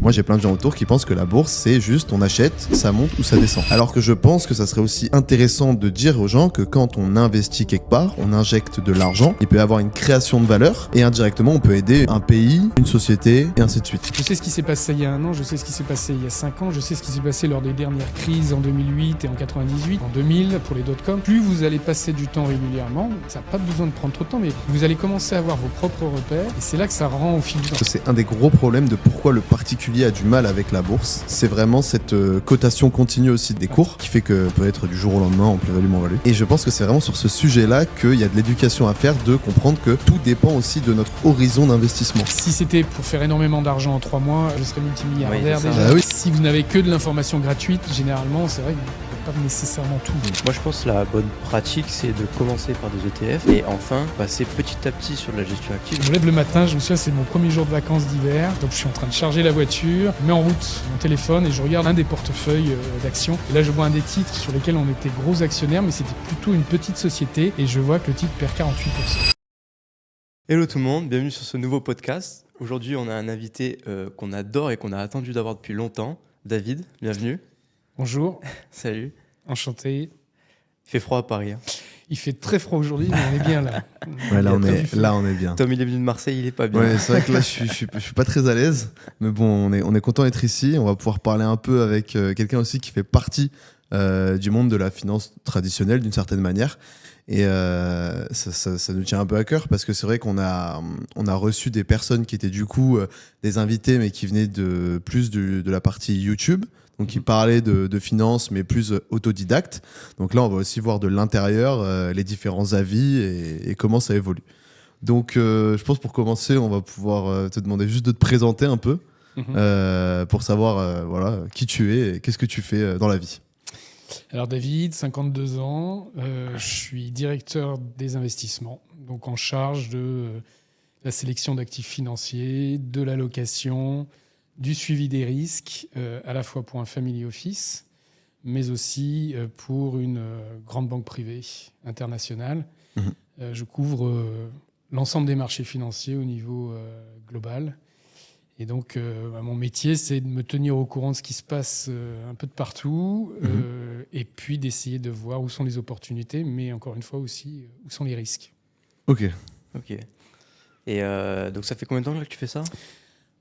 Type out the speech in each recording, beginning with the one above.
Moi, j'ai plein de gens autour qui pensent que la bourse, c'est juste on achète, ça monte ou ça descend. Alors que je pense que ça serait aussi intéressant de dire aux gens que quand on investit quelque part, on injecte de l'argent, il peut y avoir une création de valeur et indirectement, on peut aider un pays, une société et ainsi de suite. Je sais ce qui s'est passé il y a 1 an, je sais ce qui s'est passé il y a 5 ans, je sais ce qui s'est passé lors des dernières crises en 2008 et en 98, en 2000 pour les dot-com. Plus vous allez passer du temps régulièrement, ça n'a pas besoin de prendre trop de temps, mais vous allez commencer à avoir vos propres repères et c'est là que ça rend au fil du temps. C'est un des gros problèmes de pourquoi le particulier a du mal avec la bourse. C'est vraiment cette cotation continue aussi des cours qui fait que peut-être du jour au lendemain en plus-value, moins-value. Et je pense que c'est vraiment sur ce sujet-là qu'il y a de l'éducation à faire, de comprendre que tout dépend aussi de notre horizon d'investissement. Si c'était pour faire énormément d'argent en 3 mois, je serais multimilliardaire Oui, déjà. oui. Si vous n'avez que de l'information gratuite, généralement, c'est vrai que vous n'avez pas nécessairement tout. Moi je pense que la bonne pratique c'est de commencer par des ETF et enfin passer petit à petit sur de la gestion active. Je me lève le matin, je me souviens, c'est mon premier jour de vacances d'hiver, donc je suis en train de charger la voiture, je mets en route mon téléphone et je regarde un des portefeuilles d'actions. Et là je vois un des titres sur lesquels on était gros actionnaires, mais c'était plutôt une petite société et je vois que le titre perd 48%. Hello tout le monde, bienvenue sur ce nouveau podcast. Aujourd'hui on a un invité qu'on adore et qu'on a attendu d'avoir depuis longtemps. David, bienvenue. Bonjour, Salut. enchanté. Il fait froid à Paris. Hein. Il fait très froid aujourd'hui, mais on est bien là. Ouais, là Il y a on est bien. Tom il est venu de Marseille, il est pas bien. Ouais, c'est vrai que là je suis pas très à l'aise, mais bon, on est content d'être ici. On va pouvoir parler un peu avec quelqu'un aussi qui fait partie du monde de la finance traditionnelle d'une certaine manière. Et ça nous tient un peu à cœur parce que c'est vrai qu'on a reçu des personnes qui étaient du coup des invités mais qui venaient de la partie YouTube, donc qui parlaient de finance mais plus autodidacte. Donc là on va aussi voir de l'intérieur les différents avis et comment ça évolue. Donc je pense pour commencer on va pouvoir te demander juste de te présenter un peu pour savoir voilà, qui tu es et qu'est-ce que tu fais dans la vie. Alors David, 52 ans, je suis directeur des investissements, donc en charge de la sélection d'actifs financiers, de l'allocation, du suivi des risques, à la fois pour un family office, mais aussi pour une grande banque privée internationale. Je couvre l'ensemble des marchés financiers au niveau global. Et donc, mon métier, c'est de me tenir au courant de ce qui se passe un peu de partout, et puis d'essayer de voir où sont les opportunités, mais encore une fois aussi, où sont les risques. Ok. Et donc ça fait combien de temps là, que tu fais ça ?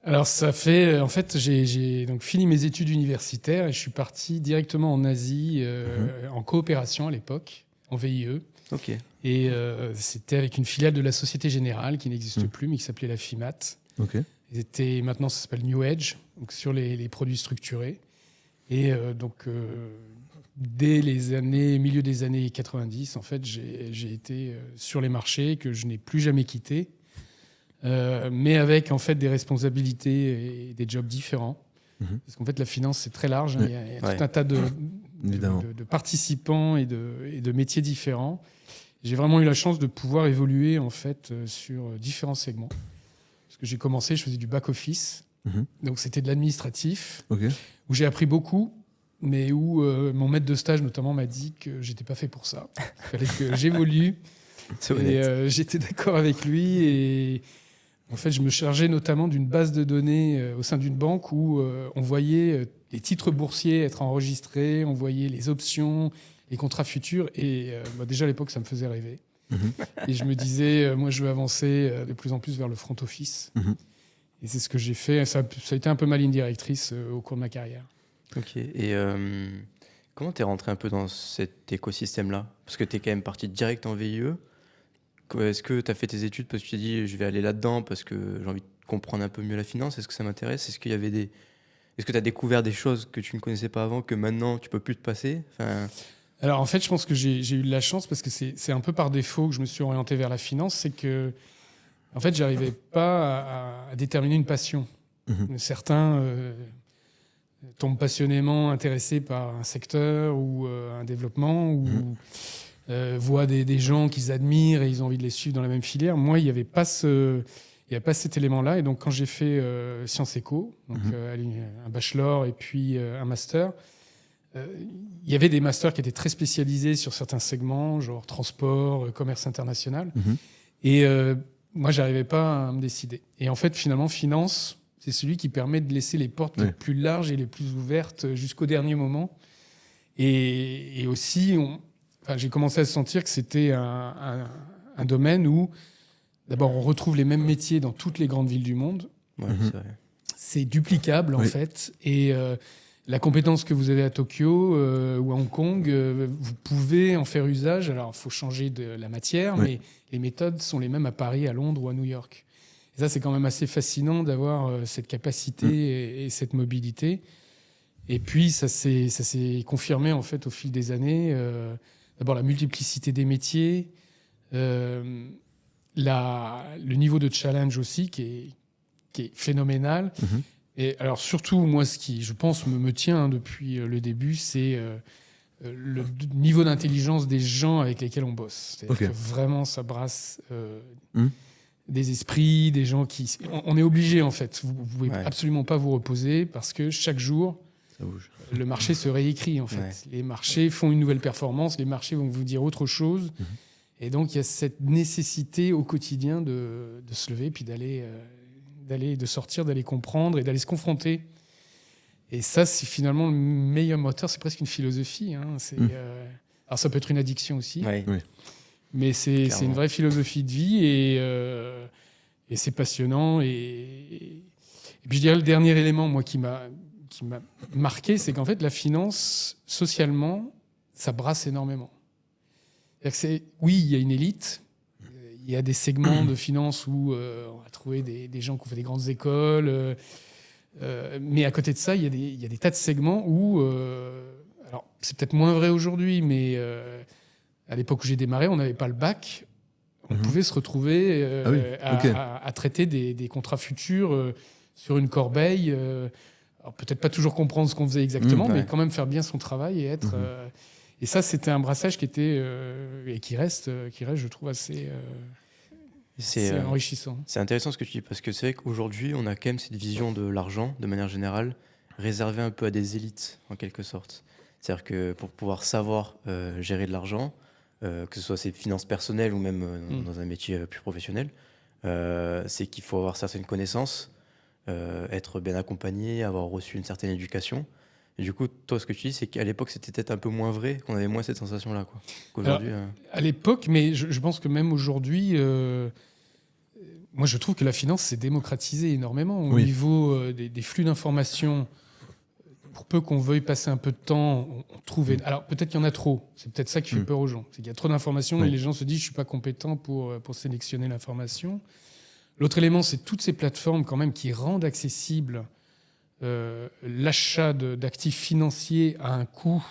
Alors, ça fait... En fait, j'ai donc fini mes études universitaires et je suis parti directement en Asie, en coopération à l'époque, en VIE. Ok. Et c'était avec une filiale de la Société Générale qui n'existe plus, mais qui s'appelait la FIMAT. Ok. Maintenant, ça s'appelle New Edge, donc sur les produits structurés. Et dès milieu des années 90, en fait, j'ai été sur les marchés que je n'ai plus jamais quittés, mais avec en fait des responsabilités et des jobs différents. Parce qu'en fait, la finance, c'est très large. Il y a tout un tas de participants et de métiers différents. J'ai vraiment eu la chance de pouvoir évoluer en fait sur différents segments. Parce que j'ai commencé, je faisais du back-office, donc c'était de l'administratif, où j'ai appris beaucoup, mais où mon maître de stage notamment m'a dit que j'étais pas fait pour ça. Il fallait que j'évolue. Et j'étais d'accord avec lui. Et en fait, je me chargeais notamment d'une base de données au sein d'une banque où on voyait les titres boursiers être enregistrés, on voyait les options, les contrats futurs. Et déjà à l'époque, ça me faisait rêver. Et je me disais, moi, je veux avancer de plus en plus vers le front office. Et c'est ce que j'ai fait. Ça a été un peu ma ligne directrice au cours de ma carrière. Ok. Et comment t'es rentré un peu dans cet écosystème-là ? Parce que t'es quand même parti direct en VIE. Est-ce que t'as fait tes études parce que tu t'es dit, je vais aller là-dedans parce que j'ai envie de comprendre un peu mieux la finance ? Est-ce que ça m'intéresse ? Est-ce que t'as découvert des choses que tu ne connaissais pas avant, que maintenant, tu peux plus te passer ? Alors, en fait, je pense que j'ai eu de la chance parce que c'est un peu par défaut que je me suis orienté vers la finance. C'est que, en fait, j'arrivais pas à déterminer une passion. Certains tombent passionnément intéressés par un secteur ou un développement ou voient des gens qu'ils admirent et ils ont envie de les suivre dans la même filière. Moi, il n'y avait pas cet élément-là. Et donc, quand j'ai fait Sciences Éco, donc, un bachelor et puis un master, il y avait des masters qui étaient très spécialisés sur certains segments, genre transport, commerce international. Et moi, j'arrivais pas à me décider. Et en fait, finalement, finance, C'est celui qui permet de laisser les portes les plus larges et les plus ouvertes jusqu'au dernier moment. Et aussi, j'ai commencé à sentir que c'était un domaine où, d'abord, on retrouve les mêmes métiers dans toutes les grandes villes du monde. Ouais, c'est vrai. C'est duplicable, en fait. Et la compétence que vous avez à Tokyo ou à Hong Kong, vous pouvez en faire usage. Alors, il faut changer de la matière, mais les méthodes sont les mêmes à Paris, à Londres ou à New York. Et ça, c'est quand même assez fascinant d'avoir cette capacité et cette mobilité. Et puis, ça s'est confirmé, en fait, au fil des années. D'abord, la multiplicité des métiers, le niveau de challenge aussi, qui est phénoménal. Et alors, surtout, moi, ce qui, je pense, me tient depuis le début, c'est le niveau d'intelligence des gens avec lesquels on bosse. C'est-à-dire que vraiment, ça brasse des esprits, des gens qui... On est obligé, en fait. Vous ne pouvez absolument pas vous reposer parce que chaque jour, le marché se réécrit, en fait. Les marchés font une nouvelle performance, les marchés vont vous dire autre chose. Et donc, il y a cette nécessité au quotidien de se lever, puis de sortir, d'aller comprendre et d'aller se confronter. Et ça, c'est finalement le meilleur moteur. C'est presque une philosophie. Hein. Alors, ça peut être une addiction aussi. Mais c'est une vraie philosophie de vie et c'est passionnant. Et puis, je dirais le dernier élément, moi, qui m'a marqué, c'est qu'en fait, la finance, socialement, ça brasse énormément. Oui, il y a une élite. Il y a des segments de finance où on va trouver des gens qui ont fait des grandes écoles. Mais à côté de ça, il y a des tas de segments où... alors, c'est peut-être moins vrai aujourd'hui, mais à l'époque où j'ai démarré, on n'avait pas le bac. On pouvait se retrouver à traiter des contrats futurs sur une corbeille. Alors, peut-être pas toujours comprendre ce qu'on faisait exactement, mais quand même faire bien son travail et être... Et ça, c'était un brassage qui était et qui reste, je trouve, assez enrichissant. C'est intéressant ce que tu dis, parce que c'est vrai qu'aujourd'hui, on a quand même cette vision de l'argent, de manière générale, réservée un peu à des élites, en quelque sorte. C'est-à-dire que pour pouvoir savoir gérer de l'argent, que ce soit ses finances personnelles ou même dans un métier plus professionnel, c'est qu'il faut avoir certaines connaissances, être bien accompagné, avoir reçu une certaine éducation. Et du coup, toi, ce que tu dis, c'est qu'à l'époque, c'était peut-être un peu moins vrai, qu'on avait moins cette sensation-là, quoi. Qu'aujourd'hui, à l'époque, mais je pense que même aujourd'hui, moi, je trouve que la finance s'est démocratisée énormément au niveau des flux d'informations. Pour peu qu'on veuille passer un peu de temps, on trouve... Alors, peut-être qu'il y en a trop. C'est peut-être ça qui fait peur aux gens. C'est qu'il y a trop d'informations et les gens se disent « je ne suis pas compétent pour sélectionner l'information ». L'autre élément, c'est toutes ces plateformes quand même qui rendent accessible l'achat d'actifs financiers à un coût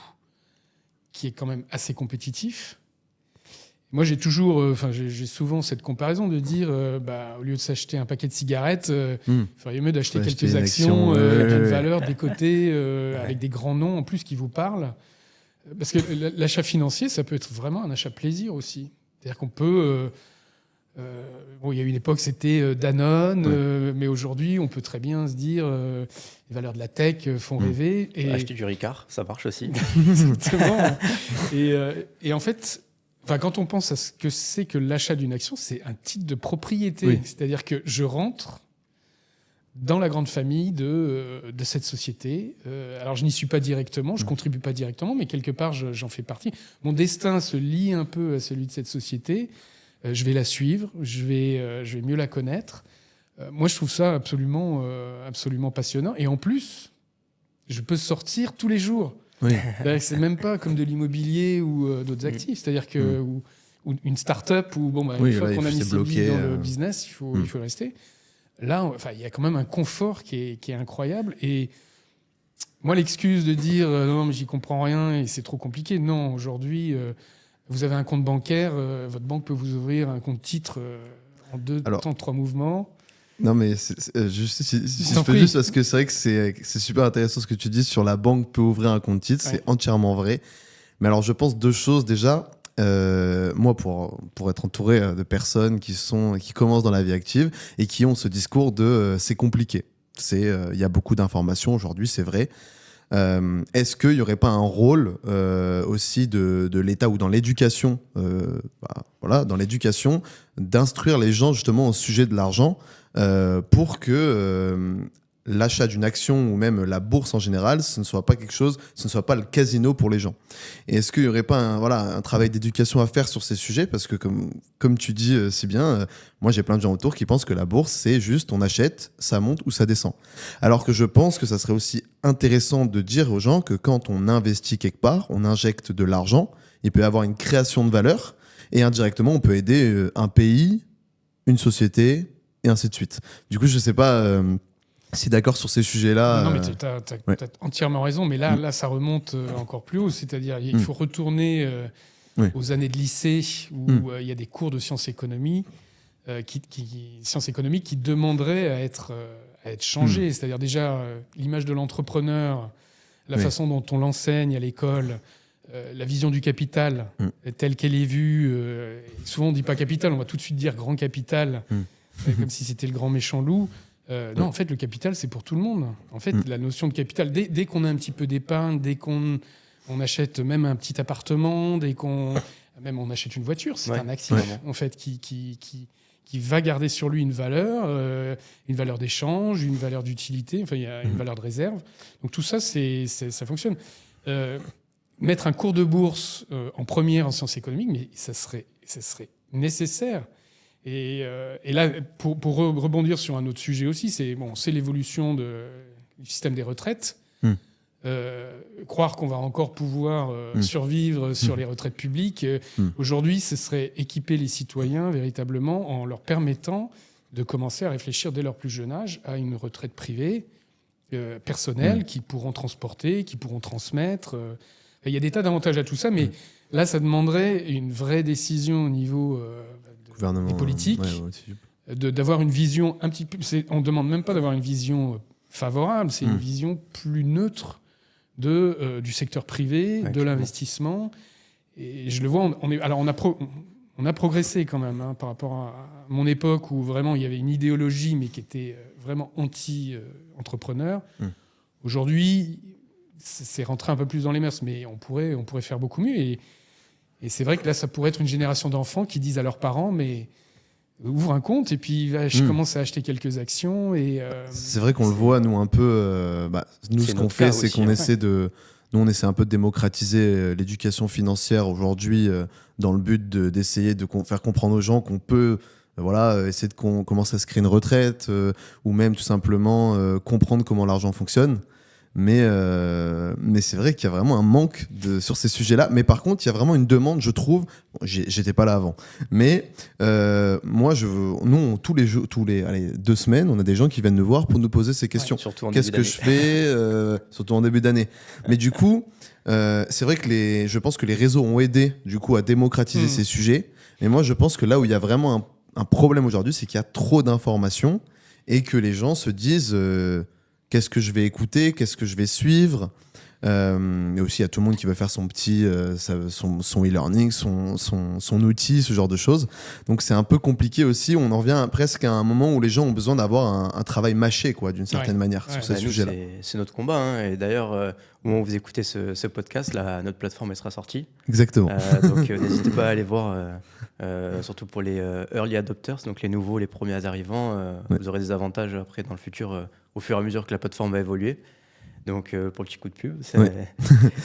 qui est quand même assez compétitif. Moi, j'ai souvent cette comparaison de dire, au lieu de s'acheter un paquet de cigarettes, il ferait mieux d'acheter quelques actions d'une valeur décotée avec des grands noms en plus qui vous parlent. Parce que l'achat financier, ça peut être vraiment un achat plaisir aussi. C'est-à-dire qu'on peut... il y a une époque, c'était Danone, mais aujourd'hui, on peut très bien se dire les valeurs de la tech font rêver. Et... Acheter du Ricard, ça marche aussi. Exactement. Et en fait, quand on pense à ce que c'est que l'achat d'une action, c'est un titre de propriété. C'est-à-dire que je rentre dans la grande famille de cette société. Alors, je n'y suis pas directement, je ne contribue pas directement, mais quelque part, j'en fais partie. Mon destin se lie un peu à celui de cette société. Je vais la suivre, je vais mieux la connaître. Moi, je trouve ça absolument passionnant. Et en plus, je peux sortir tous les jours. C'est même pas comme de l'immobilier ou d'autres actifs. C'est-à-dire que ou une start-up où une fois qu'on a mis ses billes dans le business, il faut rester. Là, il y a quand même un confort qui est incroyable. Et moi, l'excuse de dire non, mais j'y comprends rien et c'est trop compliqué. Non, aujourd'hui. Vous avez un compte bancaire, votre banque peut vous ouvrir un compte titre en 3 mouvements. Non, mais juste si je peux juste, parce que c'est vrai que c'est super intéressant ce que tu dis sur la banque peut ouvrir un compte titre, c'est entièrement vrai. Mais alors, je pense 2 choses. Déjà, moi, pour être entouré de personnes qui commencent dans la vie active et qui ont ce discours de c'est compliqué. Il y a beaucoup d'informations aujourd'hui, c'est vrai. est-ce qu'il n'y aurait pas un rôle aussi de l'État ou dans l'éducation, dans l'éducation, d'instruire les gens justement au sujet de l'argent pour que l'achat d'une action ou même la bourse en général, ce ne soit pas quelque chose, ce ne soit pas le casino pour les gens. Et est-ce qu'il n'y aurait pas un travail d'éducation à faire sur ces sujets? Parce que comme tu dis si bien, moi j'ai plein de gens autour qui pensent que la bourse, c'est juste on achète, ça monte ou ça descend. Alors que je pense que ça serait aussi intéressant de dire aux gens que quand on investit quelque part, on injecte de l'argent, il peut y avoir une création de valeur et indirectement on peut aider un pays, une société et ainsi de suite. Du coup, je ne sais pas... si d'accord sur ces sujets-là. Non, mais tu as entièrement raison. Mais là, ça remonte encore plus haut. C'est-à-dire il faut retourner aux années de lycée où il y a des cours de sciences économiques qui demanderaient à être changés. C'est-à-dire déjà l'image de l'entrepreneur, la façon dont on l'enseigne à l'école, la vision du capital telle qu'elle est vue. Souvent, on ne dit pas capital, on va tout de suite dire grand capital, comme si c'était le grand méchant loup. Non, en fait, le capital, c'est pour tout le monde. En fait, la notion de capital, dès qu'on a un petit peu d'épargne, dès qu'on achète même un petit appartement, même on achète une voiture, c'est un actif, en fait, qui va garder sur lui une valeur d'échange, une valeur d'utilité, enfin, il y a une valeur de réserve. Donc tout ça, ça fonctionne. Mettre un cours de bourse en première en sciences économiques, mais ça serait nécessaire. Et là, pour rebondir sur un autre sujet aussi, c'est l'évolution du système des retraites. Croire qu'on va encore pouvoir survivre sur les retraites publiques. Aujourd'hui, ce serait équiper les citoyens véritablement en leur permettant de commencer à réfléchir dès leur plus jeune âge à une retraite privée, personnelle, qu'ils pourront transporter, qu'ils pourront transmettre. Il y a des tas d'avantages à tout ça, mais là, ça demanderait une vraie décision au niveau... des politiques, d'avoir une vision un petit peu... On ne demande même pas d'avoir une vision favorable, c'est une vision plus neutre du secteur privé, de l'investissement. Et je le vois, on a progressé quand même par rapport à mon époque où vraiment il y avait une idéologie, mais qui était vraiment anti-entrepreneur. Aujourd'hui, c'est rentré un peu plus dans les mœurs, mais on pourrait faire beaucoup mieux. Et c'est vrai que là, ça pourrait être une génération d'enfants qui disent à leurs parents, mais ouvre un compte et puis je commence à acheter quelques actions. C'est vrai qu'on le voit, nous, un peu. Nous, ce qu'on fait, c'est qu'on essaie on essaie un peu de démocratiser l'éducation financière aujourd'hui dans le but d'essayer de faire comprendre aux gens qu'on peut essayer de commencer à se créer une retraite ou même tout simplement comprendre comment l'argent fonctionne. Mais c'est vrai qu'il y a vraiment un manque sur ces sujets-là. Mais par contre, il y a vraiment une demande, je trouve. J'étais pas là avant. Mais moi, nous, tous les 2 semaines, on a des gens qui viennent nous voir pour nous poser ces questions. Qu'est-ce que je fais surtout en début d'année. Mais du coup, c'est vrai que je pense que les réseaux ont aidé du coup à démocratiser ces sujets. Mais moi, je pense que là où il y a vraiment un problème aujourd'hui, c'est qu'il y a trop d'informations et que les gens se disent... qu'est-ce que je vais écouter, qu'est-ce que je vais suivre. Et aussi, il y a tout le monde qui veut faire son petit son e-learning, son outil, ce genre de choses. Donc, c'est un peu compliqué aussi. On en revient presque à un moment où les gens ont besoin d'avoir un travail mâché, quoi, d'une certaine manière, sur ces sujets-là. C'est notre combat. Et d'ailleurs, au moment où vous écoutez ce podcast, notre plateforme elle sera sortie. Exactement. Donc, n'hésitez pas à aller voir, surtout pour les early adopters, donc les nouveaux, les premiers arrivants. Vous aurez des avantages après dans le futur, au fur et à mesure que la plateforme va évoluer. Donc, pour le petit coup de pub.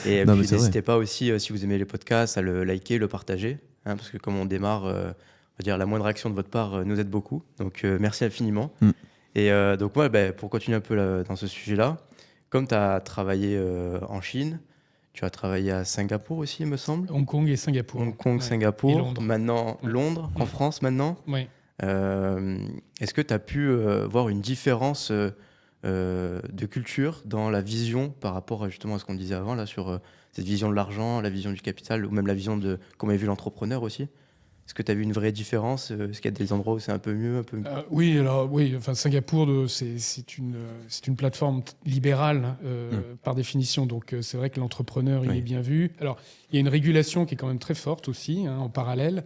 Et puis, n'hésitez pas aussi, si vous aimez les podcasts, à le liker, le partager. Parce que comme on démarre, on va dire la moindre action de votre part nous aide beaucoup. Donc, merci infiniment. Et donc, moi, pour continuer un peu dans ce sujet-là, comme tu as travaillé en Chine, tu as travaillé à Singapour aussi, il me semble. Hong Kong et Singapour. Hong Kong, Singapour. Et Londres. Maintenant, Londres, en France maintenant. Oui. Est-ce que tu as pu voir une différence de culture dans la vision par rapport justement à ce qu'on disait avant là, sur cette vision de l'argent, la vision du capital ou même la vision de comment est vu l'entrepreneur aussi? Est-ce que tu as vu une vraie différence? Est-ce qu'il y a des endroits où c'est un peu mieux, un peu mieux? Oui, enfin, Singapour, c'est une plateforme libérale par définition. Donc, c'est vrai que l'entrepreneur, il est bien vu. Alors, il y a une régulation qui est quand même très forte aussi, en parallèle.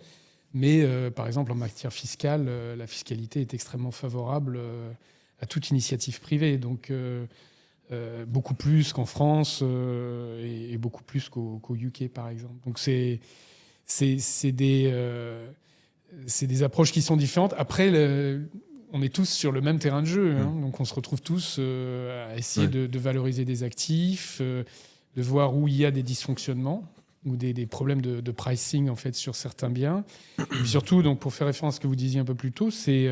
Mais, par exemple, en matière fiscale, la fiscalité est extrêmement favorable à toute initiative privée. Donc, beaucoup plus qu'en France et beaucoup plus qu'au UK, par exemple. Donc, c'est des approches qui sont différentes. Après, on est tous sur le même terrain de jeu. Donc, on se retrouve tous à essayer de valoriser des actifs, de voir où il y a des dysfonctionnements ou des problèmes de pricing, en fait, sur certains biens. Et puis surtout, donc, pour faire référence à ce que vous disiez un peu plus tôt, c'est...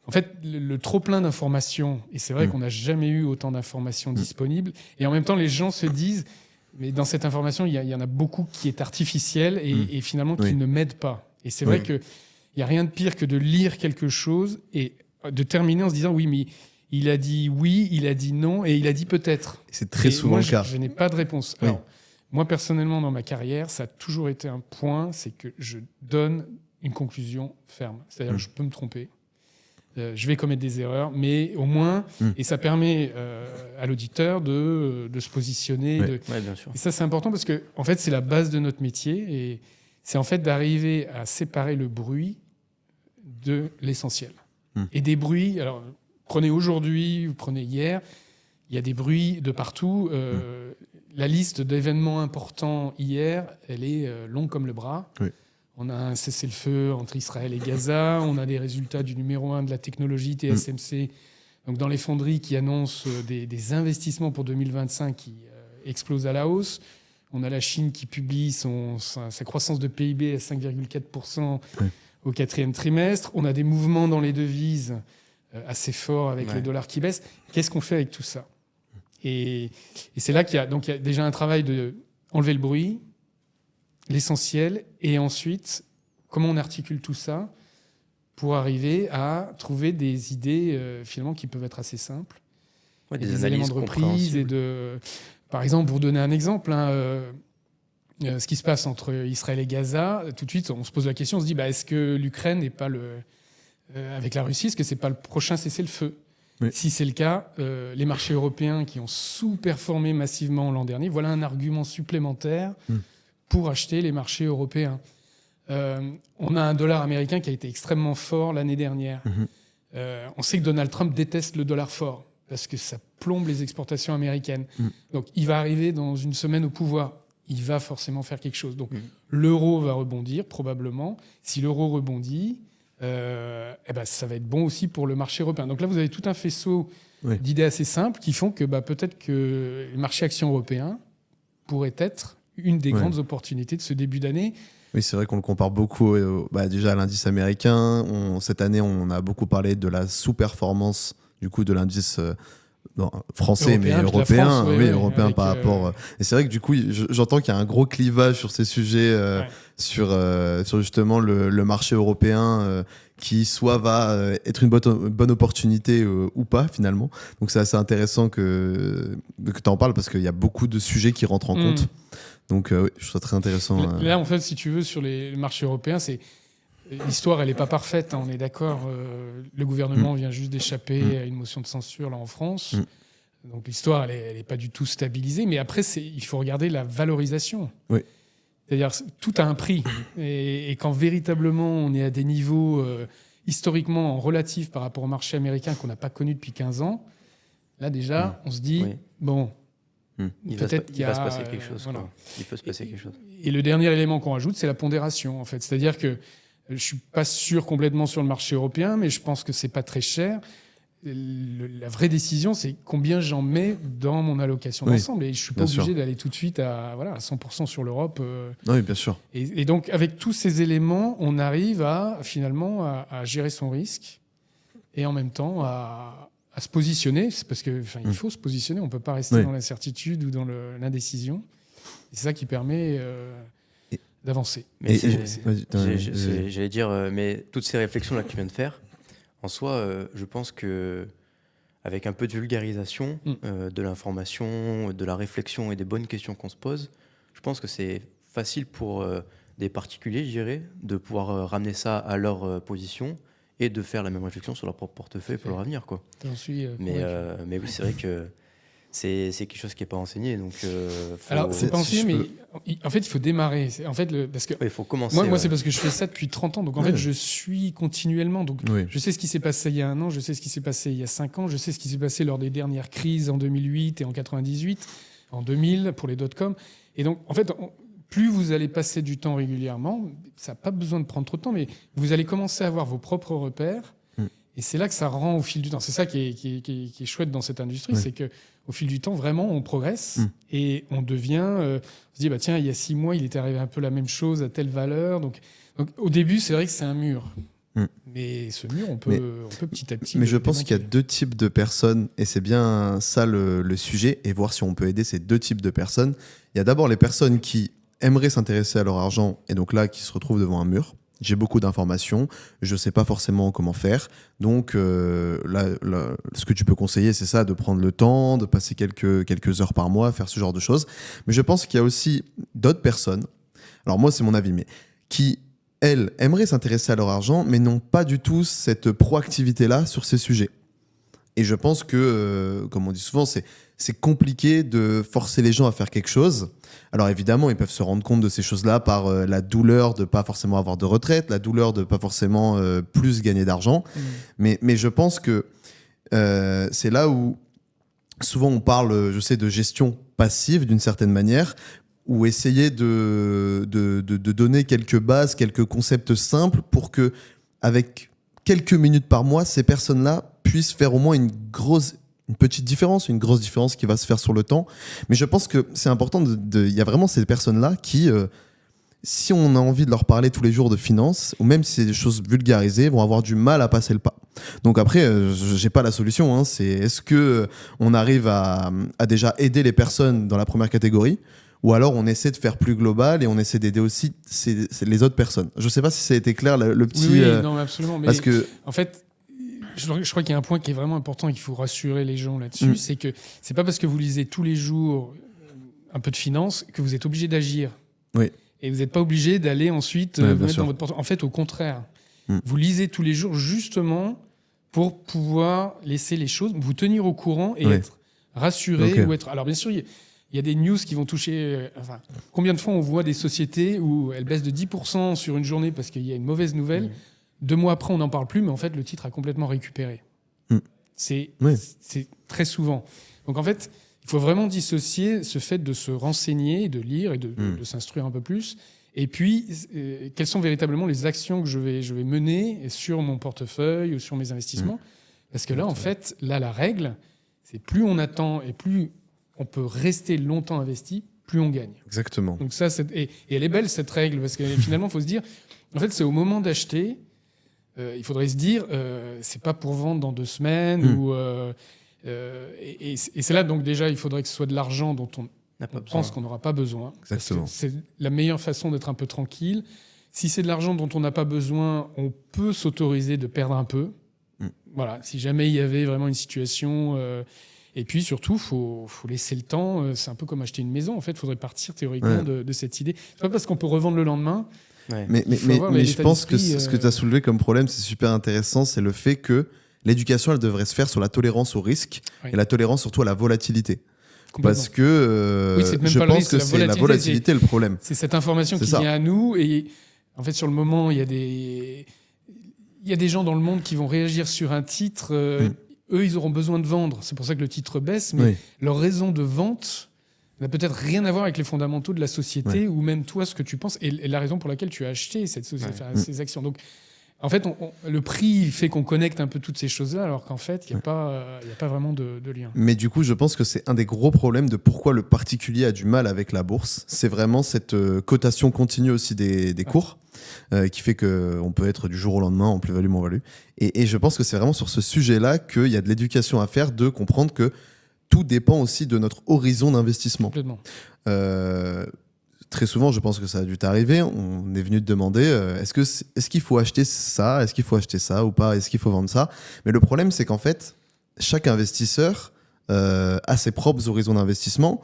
en fait, le trop-plein d'informations, et c'est vrai qu'on n'a jamais eu autant d'informations disponibles, et en même temps, les gens se disent, mais dans cette information, il y en a beaucoup qui est artificielle et finalement qui ne m'aide pas. Et c'est vrai qu'il n'y a rien de pire que de lire quelque chose et de terminer en se disant, oui, mais il a dit oui, il a dit non, et il a dit peut-être. C'est très souvent moi, le cas. Je n'ai pas de réponse. Alors, moi, personnellement, dans ma carrière, ça a toujours été un point, c'est que je donne une conclusion ferme. C'est-à-dire que je peux me tromper. Je vais commettre des erreurs, mais au moins, et ça permet à l'auditeur de se positionner. Bien sûr. Et ça, c'est important parce que, en fait, c'est la base de notre métier et c'est en fait d'arriver à séparer le bruit de l'essentiel. Et des bruits, alors, prenez aujourd'hui, vous prenez hier, il y a des bruits de partout. La liste d'événements importants hier, elle est longue comme le bras. On a un cessez-le-feu entre Israël et Gaza. On a des résultats du numéro 1 de la technologie, TSMC, donc dans les fonderies qui annoncent des investissements pour 2025 qui explosent à la hausse. On a la Chine qui publie sa croissance de PIB à 5,4% au 4e trimestre. On a des mouvements dans les devises assez forts avec le dollar qui baisse. Qu'est-ce qu'on fait avec tout ça ? Et c'est là qu'il y a déjà un travail de enlever le bruit, l'essentiel, et ensuite, comment on articule tout ça pour arriver à trouver des idées finalement qui peuvent être assez simples, des éléments de reprise par exemple, pour donner un exemple, ce qui se passe entre Israël et Gaza, tout de suite, on se pose la question, on se dit, est-ce que l'Ukraine n'est pas avec la Russie, est-ce que c'est pas le prochain cessez-le-feu ? Si c'est le cas, les marchés européens qui ont sous-performé massivement l'an dernier, voilà un argument supplémentaire pour acheter les marchés européens. On a un dollar américain qui a été extrêmement fort l'année dernière. On sait que Donald Trump déteste le dollar fort parce que ça plombe les exportations américaines. Donc, il va arriver dans une semaine au pouvoir. Il va forcément faire quelque chose. Donc, l'euro va rebondir, probablement. Si l'euro rebondit, ça va être bon aussi pour le marché européen. Donc là, vous avez tout un faisceau d'idées assez simples qui font que peut-être que le marché action européen pourrait être une des grandes opportunités de ce début d'année. Oui, c'est vrai qu'on le compare beaucoup déjà à l'indice américain. Cette année, on a beaucoup parlé de la sous-performance du coup de l'indice français, européen, mais européen, France, européen par rapport. Et c'est vrai que du coup, j'entends qu'il y a un gros clivage sur ces sujets, sur justement le marché européen qui soit va être une bonne opportunité ou pas finalement. Donc c'est assez intéressant que tu en parles parce qu'il y a beaucoup de sujets qui rentrent en compte. Donc je trouve ça très intéressant. Là, en fait, si tu veux, sur les marchés européens, l'histoire, elle n'est pas parfaite, on est d'accord. Le gouvernement vient juste d'échapper à une motion de censure là en France. Donc l'histoire, elle n'est pas du tout stabilisée. Mais après, il faut regarder la valorisation. C'est-à-dire, tout a un prix. Et quand véritablement on est à des niveaux historiquement relatifs par rapport au marché américain qu'on n'a pas connu depuis 15 ans, là déjà, on se dit, peut-être qu'il va se passer quelque chose. Il peut se passer quelque chose. Et le dernier élément qu'on rajoute, c'est la pondération, en fait. C'est-à-dire que je ne suis pas sûr complètement sur le marché européen, mais je pense que ce n'est pas très cher. La vraie décision, c'est combien j'en mets dans mon allocation d'ensemble. Et je ne suis pas obligé d'aller tout de suite à 100% sur l'Europe. Oui, bien sûr. Et donc, avec tous ces éléments, on arrive finalement à gérer son risque et en même temps à se positionner. C'est parce qu'il faut se positionner. On ne peut pas rester dans l'incertitude ou dans l'indécision. C'est ça qui permet d'avancer. J'allais dire, mais toutes ces réflexions-là que tu viens de faire, en soi, je pense que avec un peu de vulgarisation de l'information, de la réflexion et des bonnes questions qu'on se pose, je pense que c'est facile pour des particuliers, je dirais, de pouvoir ramener ça à leur position et de faire la même réflexion sur leur propre portefeuille pour leur avenir, quoi. J'en suis mais oui, c'est vrai que c'est quelque chose qui n'est pas enseigné. Donc, alors, c'est pas enseigné, mais en fait, il faut démarrer. En fait, parce que il faut commencer. Moi, c'est parce que je fais ça depuis 30 ans. Donc, en fait, je suis continuellement. Donc, je sais ce qui s'est passé il y a 1 an, je sais ce qui s'est passé il y a 5 ans, je sais ce qui s'est passé lors des dernières crises en 2008 et en 98, en 2000 pour les dot-com. Et donc, en fait, plus vous allez passer du temps régulièrement, ça n'a pas besoin de prendre trop de temps, mais vous allez commencer à avoir vos propres repères. Et c'est là que ça rend au fil du temps. C'est ça qui est chouette dans cette industrie, c'est qu'au fil du temps, vraiment, on progresse et on devient... on se dit, bah, tiens, il y a 6 mois, il était arrivé un peu la même chose à telle valeur. Donc au début, c'est vrai que c'est un mur. Mais ce mur, on peut petit à petit... Mais je pense qu'il y a 2 types de personnes, et c'est bien ça le sujet, et voir si on peut aider ces 2 types de personnes. Il y a d'abord les personnes qui aimeraient s'intéresser à leur argent, et donc là, qui se retrouvent devant un mur. J'ai beaucoup d'informations, je ne sais pas forcément comment faire. Donc, ce que tu peux conseiller, c'est ça, de prendre le temps, de passer quelques heures par mois à faire ce genre de choses. Mais je pense qu'il y a aussi d'autres personnes, alors moi, c'est mon avis, mais qui, elles, aimeraient s'intéresser à leur argent, mais n'ont pas du tout cette proactivité-là sur ces sujets. Et je pense que, comme on dit souvent, c'est compliqué de forcer les gens à faire quelque chose. Alors évidemment, ils peuvent se rendre compte de ces choses-là par la douleur de ne pas forcément avoir de retraite, la douleur de ne pas forcément plus gagner d'argent. Mais je pense que c'est là où souvent on parle, je sais, de gestion passive d'une certaine manière, ou essayer de donner quelques bases, quelques concepts simples pour que, avec quelques minutes par mois, ces personnes-là puissent faire au moins une petite différence, une grosse différence qui va se faire sur le temps. Mais je pense que c'est important, il y a vraiment ces personnes-là qui, si on a envie de leur parler tous les jours de finances, ou même si c'est des choses vulgarisées, vont avoir du mal à passer le pas. Donc après, j'ai pas la solution, hein. C'est est-ce qu'on arrive à déjà aider les personnes dans la première catégorie, ou alors on essaie de faire plus global et on essaie d'aider aussi les autres personnes. Je sais pas si ça a été clair, le petit... Oui, non, absolument. Mais parce que... En fait, je crois qu'il y a un point qui est vraiment important et qu'il faut rassurer les gens là-dessus, c'est que c'est pas parce que vous lisez tous les jours un peu de finance que vous êtes obligé d'agir. Oui. Et vous n'êtes pas obligé d'aller ensuite vous mettre dans votre portefeuille. En fait, au contraire, vous lisez tous les jours justement pour pouvoir laisser les choses, vous tenir au courant et être rassuré ou être... Alors bien sûr, il y a des news qui vont toucher... combien de fois on voit des sociétés où elles baissent de 10% sur une journée parce qu'il y a une mauvaise nouvelle, 2 mois après, on n'en parle plus, mais en fait, le titre a complètement récupéré. C'est très souvent. Donc en fait, il faut vraiment dissocier ce fait de se renseigner, de lire et de s'instruire un peu plus. Et puis, quelles sont véritablement les actions que je vais mener sur mon portefeuille ou sur mes investissements. Parce que là, en fait, la règle, c'est plus on attend et plus on peut rester longtemps investi, plus on gagne. Exactement. Donc ça, et elle est belle, cette règle, parce que finalement, il faut se dire, en fait, c'est au moment d'acheter, il faudrait se dire, c'est pas pour vendre dans 2 semaines, et c'est là, donc déjà, il faudrait que ce soit de l'argent dont on pense qu'on n'aura pas besoin. Exactement. C'est la meilleure façon d'être un peu tranquille. Si c'est de l'argent dont on n'a pas besoin, on peut s'autoriser de perdre un peu. Voilà, si jamais il y avait vraiment une situation... Et puis surtout, il faut laisser le temps. C'est un peu comme acheter une maison. En fait, il faudrait partir théoriquement de cette idée. C'est pas parce qu'on peut revendre le lendemain. Mais je pense que ce que tu as soulevé comme problème, c'est super intéressant. C'est le fait que l'éducation, elle devrait se faire sur la tolérance au risque et la tolérance surtout à la volatilité. Parce que je pense que c'est la volatilité le problème. C'est cette information qui vient à nous. Et en fait, sur le moment, il y a des gens dans le monde qui vont réagir sur un titre... Eux, ils auront besoin de vendre. C'est pour ça que le titre baisse. Mais leur raison de vente n'a peut-être rien à voir avec les fondamentaux de la société ou même toi, ce que tu penses et la raison pour laquelle tu as acheté ces actions. Donc, en fait, le prix fait qu'on connecte un peu toutes ces choses-là, alors qu'en fait, il n'y a pas vraiment de lien. Mais du coup, je pense que c'est un des gros problèmes de pourquoi le particulier a du mal avec la bourse. C'est vraiment cette cotation continue aussi des cours. Qui fait qu'on peut être du jour au lendemain en plus-value, moins-value. Et je pense que c'est vraiment sur ce sujet-là qu'il y a de l'éducation à faire, de comprendre que tout dépend aussi de notre horizon d'investissement. Complètement. Très souvent, je pense que ça a dû t'arriver, on est venu te demander est-ce qu'il faut acheter ça, est-ce qu'il faut acheter ça ou pas, est-ce qu'il faut vendre ça. Mais le problème, c'est qu'en fait, chaque investisseur a ses propres horizons d'investissement.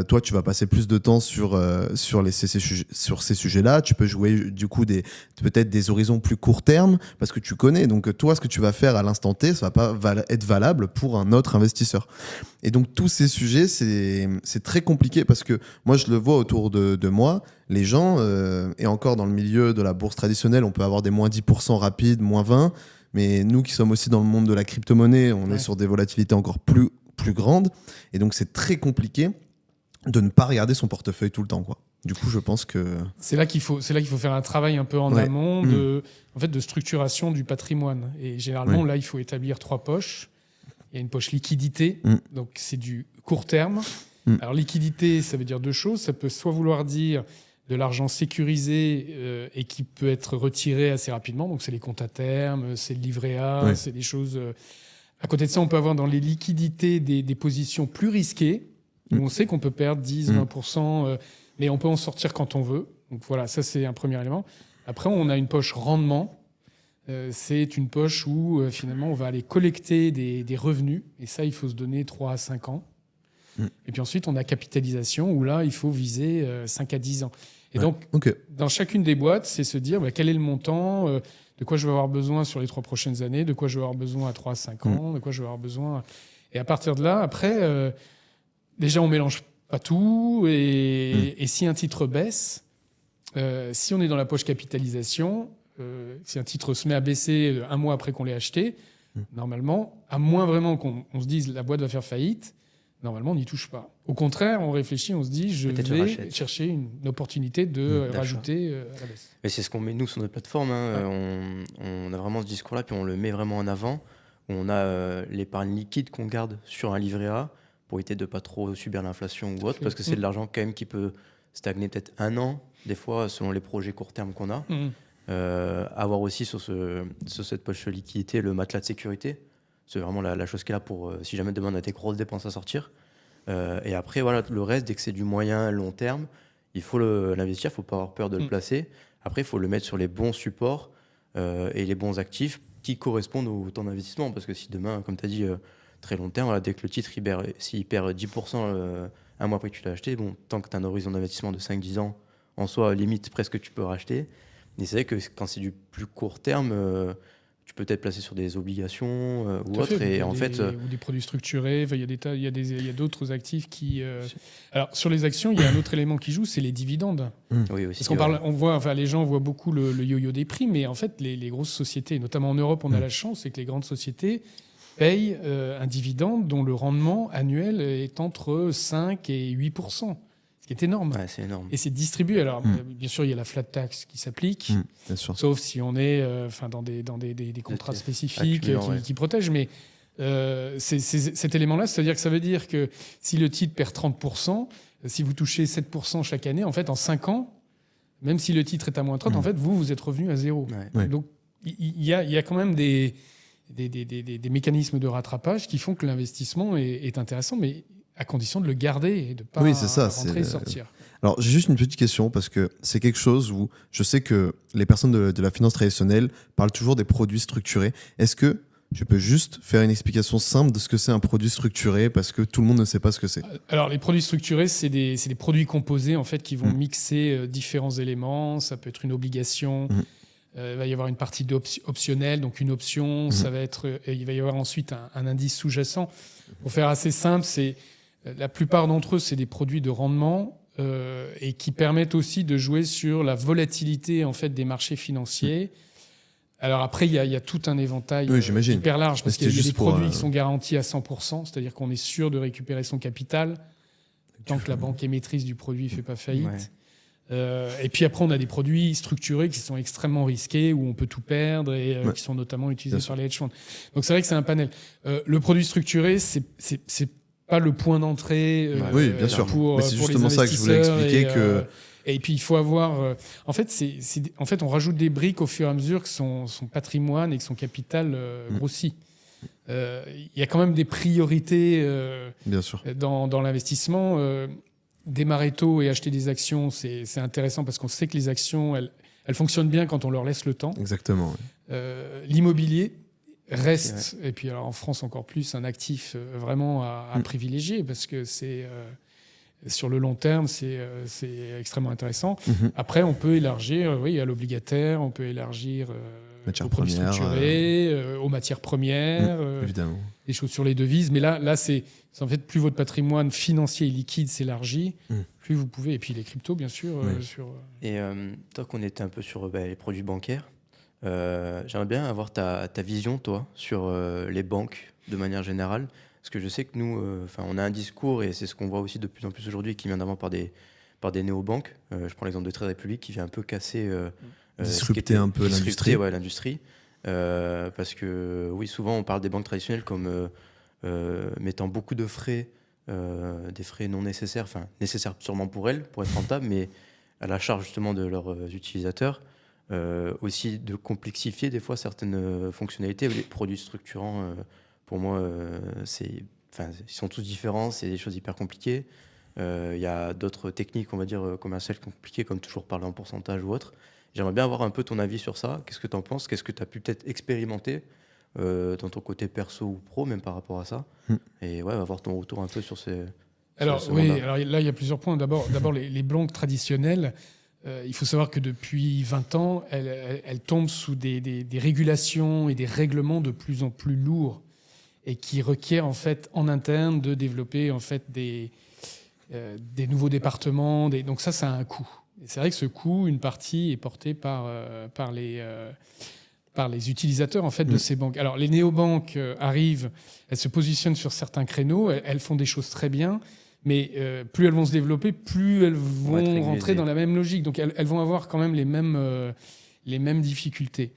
Toi, tu vas passer plus de temps sur ces sujets-là. Tu peux jouer du coup peut-être des horizons plus court terme parce que tu connais. Donc toi, ce que tu vas faire à l'instant T, ça va pas être valable pour un autre investisseur. Et donc tous ces sujets, c'est très compliqué parce que moi, je le vois autour de moi. Les gens, et encore dans le milieu de la bourse traditionnelle, on peut avoir des moins 10% rapides, moins 20%. Mais nous qui sommes aussi dans le monde de la crypto-monnaie, on est sur des volatilités encore plus grandes. Et donc c'est très compliqué de ne pas regarder son portefeuille tout le temps, quoi. Du coup, je pense que c'est là qu'il faut faire un travail un peu en amont de structuration du patrimoine. Et généralement, là, il faut établir 3 poches. Il y a une poche liquidité, donc c'est du court terme. Alors liquidité, ça veut dire 2 choses. Ça peut soit vouloir dire de l'argent sécurisé et qui peut être retiré assez rapidement. Donc c'est les comptes à terme, c'est le livret A, c'est des choses. À côté de ça, on peut avoir dans les liquidités des positions plus risquées. Où on sait qu'on peut perdre 10, 20%, mais on peut en sortir quand on veut. Donc voilà, ça c'est un premier élément. Après, on a une poche rendement. C'est une poche où finalement on va aller collecter des revenus. Et ça, il faut se donner 3 à 5 ans. Et puis ensuite, on a capitalisation où là, il faut viser 5 à 10 ans. Et donc, dans chacune des boîtes, c'est se dire quel est le montant, de quoi je vais avoir besoin sur les 3 prochaines années, de quoi je vais avoir besoin à 3 à 5 ans, de quoi je vais avoir besoin. Et à partir de là, après... déjà, on mélange pas tout. Et si un titre baisse, si on est dans la poche capitalisation, si un titre se met à baisser 1 mois après qu'on l'ait acheté, normalement, à moins vraiment qu'on se dise la boîte va faire faillite, normalement, on n'y touche pas. Au contraire, on réfléchit, on se dit je vais chercher une opportunité de rajouter à la baisse. Mais c'est ce qu'on met nous sur notre plateforme. On a vraiment ce discours-là, puis on le met vraiment en avant. On a l'épargne liquide qu'on garde sur un livret A, pour éviter de ne pas trop subir l'inflation ou autre, parce que c'est de l'argent quand même qui peut stagner peut-être 1 an, des fois, selon les projets court terme qu'on a. Avoir aussi sur cette poche liquidité le matelas de sécurité. C'est vraiment la chose qui est là pour, si jamais demain on a des grosses dépenses à sortir. Et après, voilà, le reste, dès que c'est du moyen long terme, il faut l'investir, il ne faut pas avoir peur de le placer. Après, il faut le mettre sur les bons supports et les bons actifs qui correspondent au temps d'investissement. Parce que si demain, comme tu as dit... très long terme, dès que le titre s'il perd 10% 1 mois après que tu l'as acheté, tant que tu as un horizon d'investissement de 5-10 ans, en soi, limite, presque tu peux racheter. Et c'est vrai que quand c'est du plus court terme, tu peux peut-être placer sur des obligations ou autre. Ou des produits structurés. Il y a d'autres actifs qui... Alors, sur les actions, il y a un autre élément qui joue, c'est les dividendes. Oui, aussi. Parce qu'on voit, les gens voient beaucoup le yo-yo des prix, mais en fait, les grosses sociétés, notamment en Europe, on a la chance, c'est que les grandes sociétés paye un dividende dont le rendement annuel est entre 5 et 8%, ce qui est énorme. Ouais, c'est énorme. Et c'est distribué. Alors, bien sûr, il y a la flat tax qui s'applique, sauf si on est dans des contrats spécifiques qui protègent. Mais cet élément-là, c'est-à-dire que ça veut dire que si le titre perd 30%, si vous touchez 7% chaque année, en fait, en 5 ans, même si le titre est à moins 30, en fait, vous êtes revenu à 0. Ouais. Donc, il y a quand même des mécanismes de rattrapage qui font que l'investissement est intéressant, mais à condition de le garder et de ne pas rentrer et sortir. Alors, j'ai juste une petite question, parce que c'est quelque chose où je sais que les personnes de la finance traditionnelle parlent toujours des produits structurés. Est-ce que tu peux juste faire une explication simple de ce que c'est un produit structuré, parce que tout le monde ne sait pas ce que c'est? Alors, les produits structurés, c'est des produits composés en fait, qui vont mixer différents éléments. Ça peut être une obligation. Il va y avoir une partie optionnelle, donc une option. Ça va être, il va y avoir ensuite un indice sous-jacent. Pour faire assez simple, la plupart d'entre eux, c'est des produits de rendement et qui permettent aussi de jouer sur la volatilité en fait, des marchés financiers. Alors après, il y a tout un éventail hyper large, parce qu'il y a des produits qui sont garantis à 100%, c'est-à-dire qu'on est sûr de récupérer son capital tant que la banque émettrice du produit ne fait pas faillite. Et puis après, on a des produits structurés qui sont extrêmement risqués, où on peut tout perdre et qui sont notamment utilisés par les hedge funds. Donc c'est vrai que c'est un panel. Le produit structuré, c'est pas le point d'entrée oui, bien sûr. pour c'est les justement ça que je voulais expliquer. Et puis il faut avoir... en fait, on rajoute des briques au fur et à mesure que son patrimoine et que son capital grossit. Il y a quand même des priorités bien sûr. Dans l'investissement. Démarrer tôt et acheter des actions, c'est intéressant parce qu'on sait que les actions, elles fonctionnent bien quand on leur laisse le temps. Exactement. L'immobilier reste, et puis alors en France encore plus, un actif vraiment à privilégier, parce que c'est sur le long terme, c'est extrêmement intéressant. Après, on peut élargir à l'obligataire, on peut élargir aux produits structurés, aux matières premières, évidemment. Des choses sur les devises. Mais là c'est en fait, plus votre patrimoine financier et liquide s'élargit, plus vous pouvez. Et puis les cryptos, bien sûr. Et toi, qu'on était un peu sur les produits bancaires, j'aimerais bien avoir ta vision, toi, sur les banques de manière générale. Parce que je sais que nous, on a un discours, et c'est ce qu'on voit aussi de plus en plus aujourd'hui, qui vient d'avant par des néobanques. Je prends l'exemple de Trade Republic, qui vient un peu casser... disrupter un peu l'industrie. Ouais, l'industrie. Parce que, oui, souvent, on parle des banques traditionnelles comme mettant beaucoup de frais, des frais non nécessaires, nécessaires sûrement pour elles, pour être rentables, mais à la charge justement de leurs utilisateurs. Aussi de complexifier des fois certaines fonctionnalités. Les produits structurants, pour moi, ils sont tous différents, c'est des choses hyper compliquées. Il y a d'autres techniques, on va dire, commerciales compliquées, comme toujours parler en pourcentage ou autre. J'aimerais bien avoir un peu ton avis sur ça. Qu'est-ce que tu en penses? Qu'est-ce que tu as pu peut-être expérimenter dans ton côté perso ou pro, même par rapport à ça? Et avoir ton retour un peu sur ces... Alors là, il y a plusieurs points. D'abord les banques traditionnelles, il faut savoir que depuis 20 ans, elles tombent sous des régulations et des règlements de plus en plus lourds et qui requièrent en fait en interne de développer en fait des nouveaux départements. Donc ça a un coût. Et c'est vrai que ce coût, une partie est portée par les utilisateurs en fait de ces banques. Alors les néobanques arrivent, elles se positionnent sur certains créneaux, elles font des choses très bien. Mais plus elles vont se développer, plus elles vont rentrer dans la même logique. Donc elles vont avoir quand même les mêmes difficultés.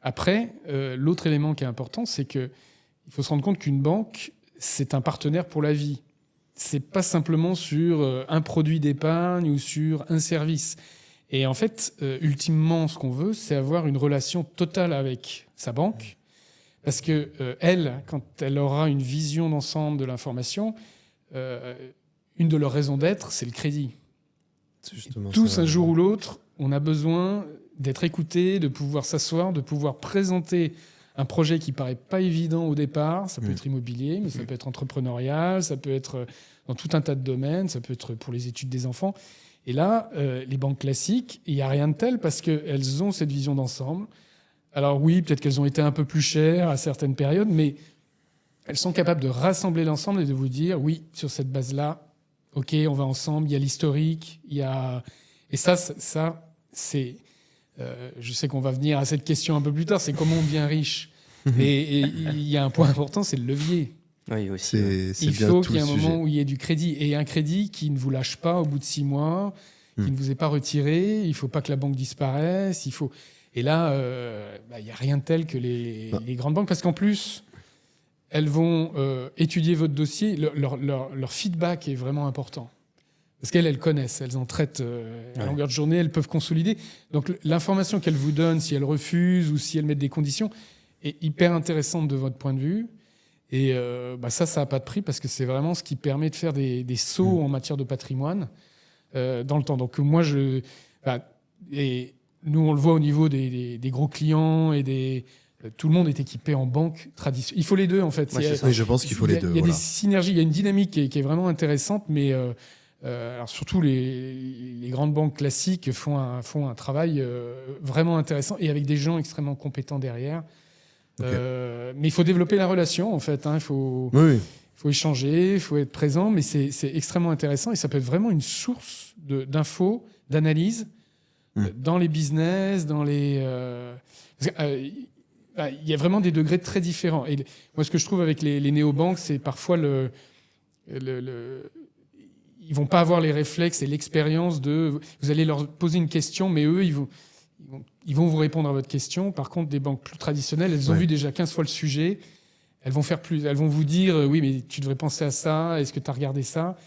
Après, l'autre élément qui est important, c'est qu'il faut se rendre compte qu'une banque, c'est un partenaire pour la vie. C'est pas simplement sur un produit d'épargne ou sur un service. Et en fait, ultimement, ce qu'on veut, c'est avoir une relation totale avec sa banque. Parce que elle, quand elle aura une vision d'ensemble de l'information, une de leurs raisons d'être, c'est le crédit. Tous, un jour ou l'autre, on a besoin d'être écouté, de pouvoir s'asseoir, de pouvoir présenter un projet qui paraît pas évident au départ. Ça peut être immobilier, mais ça peut être entrepreneurial, ça peut être dans tout un tas de domaines, ça peut être pour les études des enfants. Et là, les banques classiques, il n'y a rien de tel parce qu'elles ont cette vision d'ensemble. Alors oui, peut-être qu'elles ont été un peu plus chères à certaines périodes, mais elles sont capables de rassembler l'ensemble et de vous dire, oui, sur cette base-là, OK, on va ensemble, il y a l'historique, il y a... Et ça c'est... je sais qu'on va venir à cette question un peu plus tard, c'est comment on devient riche. Et il y a un point important, c'est le levier. Oui, aussi. Il faut qu'il y ait un moment où il y ait du crédit. Et un crédit qui ne vous lâche pas au bout de 6 mois, qui ne vous est pas retiré. Il ne faut pas que la banque disparaisse. Et là, il n'y a rien de tel que les grandes banques. Parce qu'en plus, elles vont étudier votre dossier. Leur feedback est vraiment important. Parce qu'elles connaissent, elles en traitent à longueur de journée, elles peuvent consolider. Donc l'information qu'elles vous donnent, si elles refusent ou si elles mettent des conditions, est hyper intéressante de votre point de vue. Et ça n'a pas de prix parce que c'est vraiment ce qui permet de faire des sauts en matière de patrimoine dans le temps. Donc moi, et nous, on le voit au niveau des gros clients et tout le monde est équipé en banque traditionnelle. Il faut les deux, en fait. Oui, je pense qu'il faut les deux. Il y a des synergies, il y a une dynamique qui est vraiment intéressante, mais alors surtout les grandes banques classiques font un travail vraiment intéressant et avec des gens extrêmement compétents derrière. Okay. Mais il faut développer la relation, en fait. Il faut échanger, il faut être présent, mais c'est extrêmement intéressant et ça peut être vraiment une source d'infos, d'analyse dans les business, dans les... il y a vraiment des degrés très différents. Et moi, ce que je trouve avec les néobanques, c'est parfois ils vont pas avoir les réflexes et l'expérience de... Vous allez leur poser une question, mais eux, ils vont vous répondre à votre question. Par contre, des banques plus traditionnelles, elles ont vu déjà 15 fois le sujet. Elles vont vous dire, oui, mais tu devrais penser à ça. Est-ce que tu as regardé ça?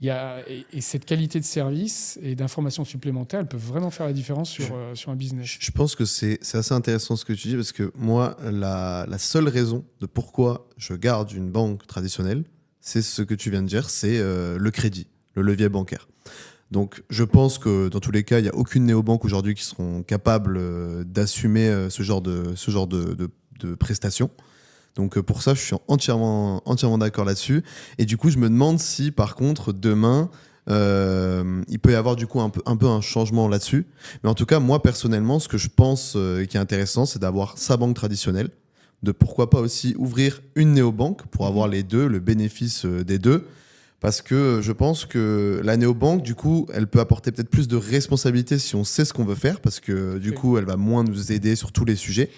Et cette qualité de service et d'informations supplémentaires, elles peuvent vraiment faire la différence sur un business. Je pense que c'est assez intéressant ce que tu dis, parce que moi, la seule raison de pourquoi je garde une banque traditionnelle, c'est ce que tu viens de dire, c'est le crédit, le levier bancaire. Donc, je pense que dans tous les cas, il n'y a aucune néobanque aujourd'hui qui seront capables d'assumer ce genre de prestations. Donc pour ça, je suis entièrement d'accord là-dessus. Et du coup, je me demande si, par contre, demain, il peut y avoir du coup un peu un changement là-dessus. Mais en tout cas, moi, personnellement, ce que je pense qui est intéressant, c'est d'avoir sa banque traditionnelle, de pourquoi pas aussi ouvrir une néobanque pour avoir les deux, le bénéfice des deux. Parce que je pense que la néobanque, du coup, elle peut apporter peut-être plus de responsabilité si on sait ce qu'on veut faire, parce que du coup, elle va moins nous aider sur tous les sujets.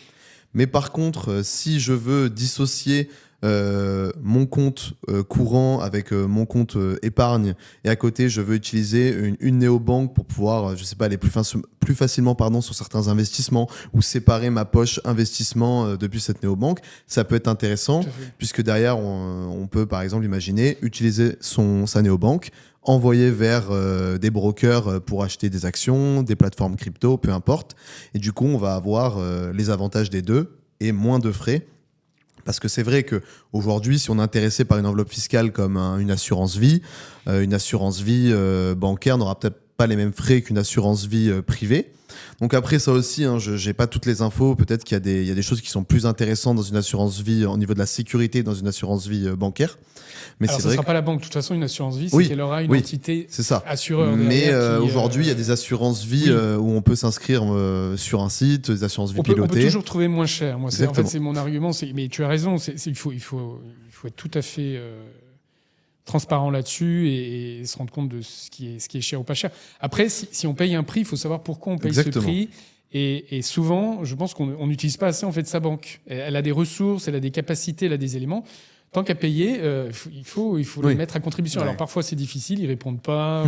Mais par contre, si je veux dissocier mon compte courant avec mon compte épargne, et à côté, je veux utiliser une néobanque pour pouvoir, je sais pas, aller plus facilement sur certains investissements, ou séparer ma poche investissement depuis cette néobanque, ça peut être intéressant, puisque derrière, on peut par exemple imaginer utiliser sa néobanque, envoyer vers des brokers pour acheter des actions, des plateformes crypto, peu importe. Et du coup, on va avoir les avantages des deux et moins de frais. Parce que c'est vrai qu'aujourd'hui, si on est intéressé par une enveloppe fiscale comme une assurance vie bancaire n'aura peut-être pas les mêmes frais qu'une assurance vie privée. Donc après ça aussi, je n'ai pas toutes les infos. Peut-être qu'il y a des choses qui sont plus intéressantes dans une assurance vie au niveau de la sécurité dans une assurance vie bancaire. Mais alors, c'est ce ne vrai sera pas la banque. De toute façon, une assurance vie, oui, c'est qu'elle aura une oui, entité c'est ça. assureur. Mais aujourd'hui, il y a des assurances vie où on peut s'inscrire sur un site, des assurances vie pilotées. On peut toujours trouver moins cher. Moi, en fait, c'est mon argument. Mais tu as raison. Il faut être tout à fait transparent là-dessus et se rendre compte de ce qui est cher ou pas cher. Après, si on paye un prix, il faut savoir pourquoi on paye ce prix. Et souvent, je pense qu'on n'utilise pas assez en fait sa banque. Elle a des ressources, elle a des capacités, elle a des éléments. Tant qu'à payer, il faut les mettre à contribution. Ouais. Alors parfois c'est difficile, ils répondent pas,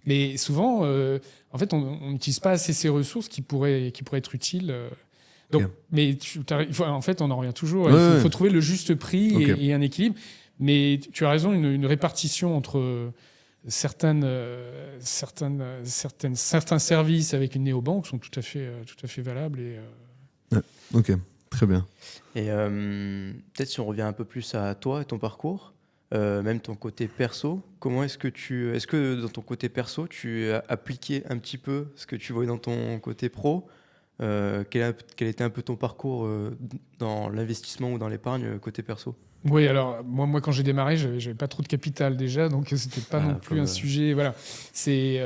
mais souvent, en fait, on n'utilise pas assez ces ressources qui pourraient être utiles. Donc, mais en fait, on en revient toujours. Il faut trouver le juste prix et un équilibre. Mais tu as raison, une répartition entre certains services avec une néobanque sont tout à fait valables. Ok, très bien. Et peut-être si on revient un peu plus à toi et ton parcours, même ton côté perso, comment est-ce que dans ton côté perso, tu as appliqué un petit peu ce que tu voyais dans ton côté pro? Quel était un peu ton parcours dans l'investissement ou dans l'épargne côté perso? Oui, alors moi quand j'ai démarré, j'avais pas trop de capital déjà, donc c'était pas non plus un sujet. Voilà, j'ai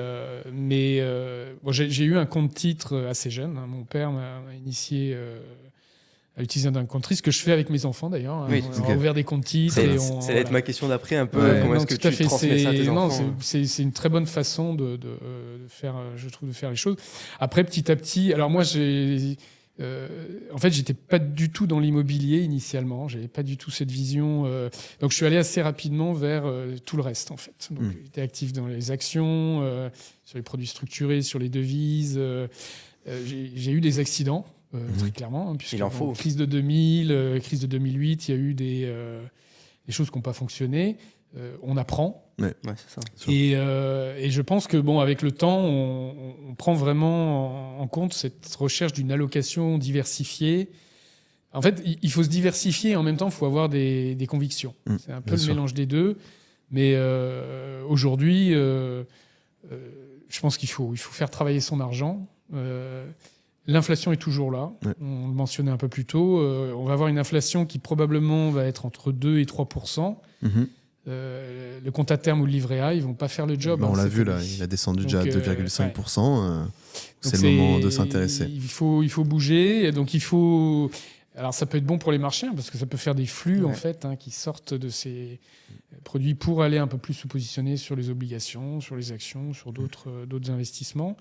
eu un compte titre assez jeune. Mon père m'a initié à utiliser un compte titre, ce que je fais avec mes enfants d'ailleurs. Oui, on a ouvert des comptes titres. Ça va être ma question d'après un peu. Comment est-ce que tu transmets ça à tes enfants? C'est une très bonne façon de faire, je trouve, de faire les choses. Après, petit à petit, alors moi en fait, j'étais pas du tout dans l'immobilier initialement. J'avais pas du tout cette vision. Donc, je suis allé assez rapidement vers tout le reste, en fait. Donc, j'étais actif dans les actions, sur les produits structurés, sur les devises. J'ai eu des accidents, très clairement, hein, puisque il en faut. Crise de 2000, crise de 2008, il y a eu des choses qui n'ont pas fonctionné. On apprend. Ouais, c'est ça. Et je pense que avec le temps, on prend vraiment en compte cette recherche d'une allocation diversifiée. En fait, il faut se diversifier et en même temps, il faut avoir des convictions. C'est un peu le mélange des deux. Mais aujourd'hui, je pense qu'il faut faire travailler son argent. L'inflation est toujours là. On le mentionnait un peu plus tôt. On va avoir une inflation qui probablement va être entre 2 et 3%. Le compte à terme ou le livret A, ils vont pas faire le job. On l'a vu là, il a descendu déjà à 2,5%. C'est le moment de s'intéresser. Il faut bouger. Donc alors ça peut être bon pour les marchés parce que ça peut faire des flux en fait qui sortent de ces produits pour aller un peu plus se positionner sur les obligations, sur les actions, sur d'autres investissements.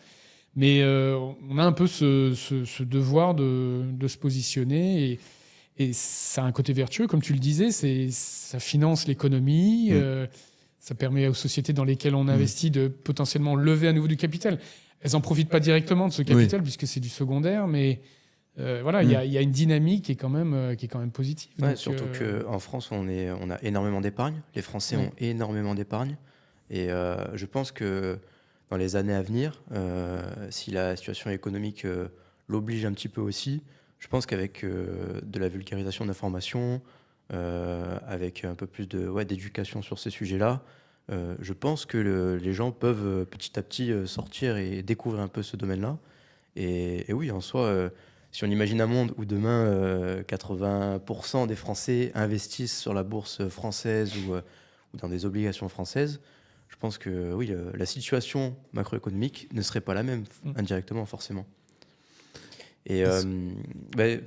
Mais on a un peu ce devoir de se positionner et ça a un côté vertueux, comme tu le disais, ça finance l'économie, ça permet aux sociétés dans lesquelles on investit de potentiellement lever à nouveau du capital. Elles n'en profitent pas directement de ce capital puisque c'est du secondaire, mais il y a une dynamique qui est quand même positive. Ouais, donc, surtout qu'en France, on a énormément d'épargne. Les Français ont énormément d'épargne. Et je pense que dans les années à venir, si la situation économique l'oblige un petit peu aussi, je pense qu'avec de la vulgarisation d'informations, avec un peu plus d'éducation sur ces sujets-là, je pense que les gens peuvent petit à petit sortir et découvrir un peu ce domaine-là. Et oui, en soi, si on imagine un monde où demain 80% des Français investissent sur la bourse française ou dans des obligations françaises, je pense que oui, la situation macroéconomique ne serait pas la même indirectement forcément. Et vas-y.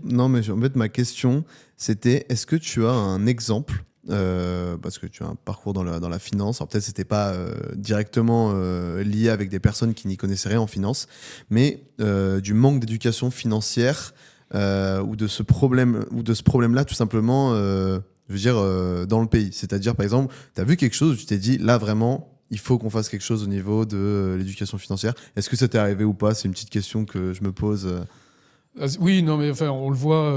Non, mais en fait, ma question, c'était est-ce que tu as un exemple, parce que tu as un parcours dans la finance, alors peut-être c'était pas directement lié avec des personnes qui n'y connaissaient rien en finance, mais du manque d'éducation financière ou de ce problème-là, tout simplement, je veux dire, dans le pays. C'est-à-dire, par exemple, tu as vu quelque chose où tu t'es dit, là, vraiment, il faut qu'on fasse quelque chose au niveau de l'éducation financière. Est-ce que ça t'est arrivé ou pas? C'est une petite question que je me pose. Oui, non, mais enfin, on le voit.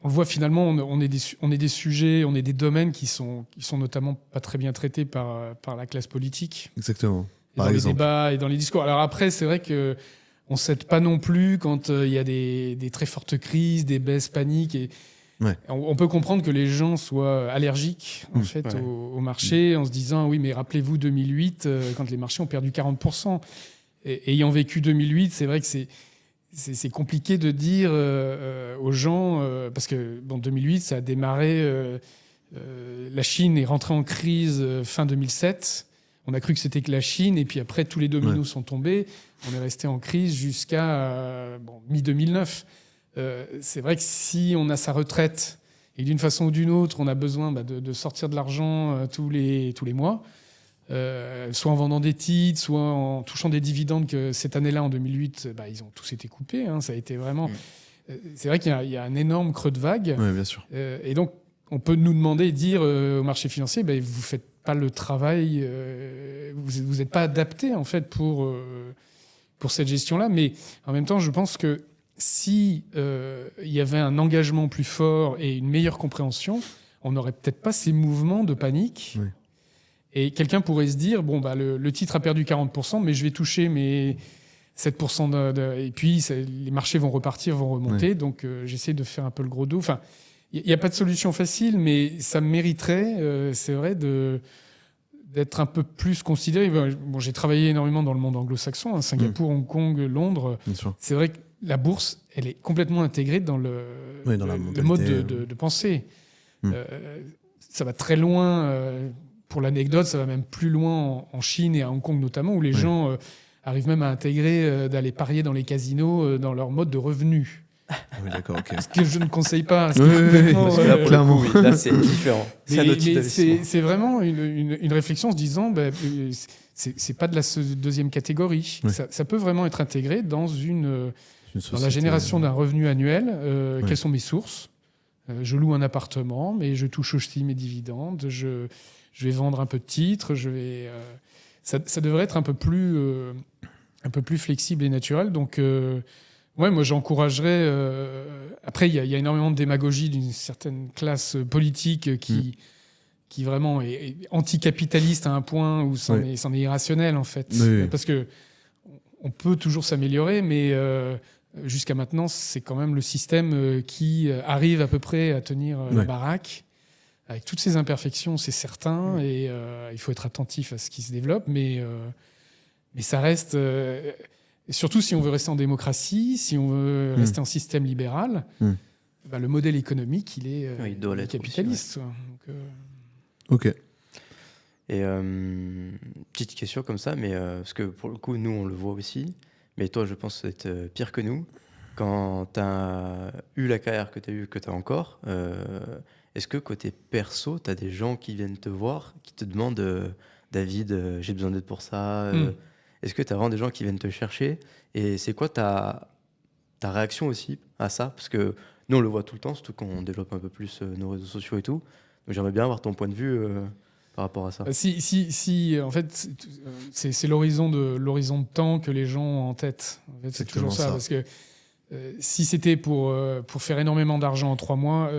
On le voit finalement. On est des sujets, on est des domaines qui sont notamment pas très bien traités par la classe politique. Exactement. Dans les débats et dans les discours. Alors après, c'est vrai que on s'aide pas non plus quand il y a des très fortes crises, des baisses paniques et ouais. On peut comprendre que les gens soient allergiques en fait au marché en se disant oui mais rappelez-vous 2008 quand les marchés ont perdu 40%. Et, ayant vécu 2008, c'est vrai que c'est compliqué de dire aux gens parce que 2008 ça a démarré la Chine est rentrée en crise fin 2007. On a cru que c'était que la Chine et puis après tous les dominos sont tombés. On est resté en crise jusqu'à mi-2009. C'est vrai que si on a sa retraite et d'une façon ou d'une autre, on a besoin de sortir de l'argent tous les mois, soit en vendant des titres, soit en touchant des dividendes que cette année-là, en 2008, ils ont tous été coupés. Ça a été vraiment... C'est vrai qu'il y a un énorme creux de vague. Oui, bien sûr. Et donc, on peut nous demander, dire au marché financier, vous ne faites pas le travail, vous n'êtes pas adapté en fait pour cette gestion-là. Mais en même temps, je pense que si il y avait un engagement plus fort et une meilleure compréhension, on n'aurait peut-être pas ces mouvements de panique. Oui. Et quelqu'un pourrait se dire, le titre a perdu 40%, mais je vais toucher mes 7%. Et puis, les marchés vont repartir, vont remonter. Oui. Donc, j'essaie de faire un peu le gros dos. Enfin, il n'y a pas de solution facile, mais ça mériterait, c'est vrai, d'être un peu plus considéré. J'ai travaillé énormément dans le monde anglo-saxon, Singapour, Hong Kong, Londres. C'est vrai que la bourse, elle est complètement intégrée dans le mode de pensée. Ça va très loin. Pour l'anecdote, ça va même plus loin en Chine et à Hong Kong notamment, où les gens arrivent même à intégrer d'aller parier dans les casinos dans leur mode de revenu. Oui, d'accord, ok. Ce que je ne conseille pas. Clairement, oui. Là, c'est différent. C'est vraiment une réflexion en se disant, c'est pas de la deuxième catégorie. Oui. Ça peut vraiment être intégré dans la génération d'un revenu annuel. Quelles sont mes sources? Je loue un appartement, mais je touche aussi mes dividendes. Je vais vendre un peu de titres. Ça devrait être un peu plus flexible et naturel. Donc, moi, j'encouragerais. Après, il y a énormément de démagogie d'une certaine classe politique qui vraiment est anticapitaliste à un point où c'en est irrationnel, en fait. Oui. Parce que on peut toujours s'améliorer, mais jusqu'à maintenant, c'est quand même le système qui arrive à peu près à tenir la baraque. Avec toutes ces imperfections, c'est certain, et il faut être attentif à ce qui se développe, mais ça reste... surtout si on veut rester en démocratie, si on veut rester en système libéral, le modèle économique, il est capitaliste. Aussi, ouais. Ok. Et petite question comme ça, mais parce que pour le coup, nous, on le voit aussi, mais toi, je pense que ça va être pire que nous. Quand tu as eu la carrière que tu as eue, que tu as encore, est-ce que côté perso, tu as des gens qui viennent te voir, qui te demandent David, j'ai besoin d'aide pour ça Est-ce que tu as vraiment des gens qui viennent te chercher? Et c'est quoi ta réaction aussi à ça? Parce que nous, on le voit tout le temps, surtout quand on développe un peu plus nos réseaux sociaux et tout. Donc j'aimerais bien avoir ton point de vue par rapport à ça. Si en fait, c'est l'horizon de temps que les gens ont en tête. En fait, c'est toujours ça. Parce que si c'était pour faire énormément d'argent en 3 mois...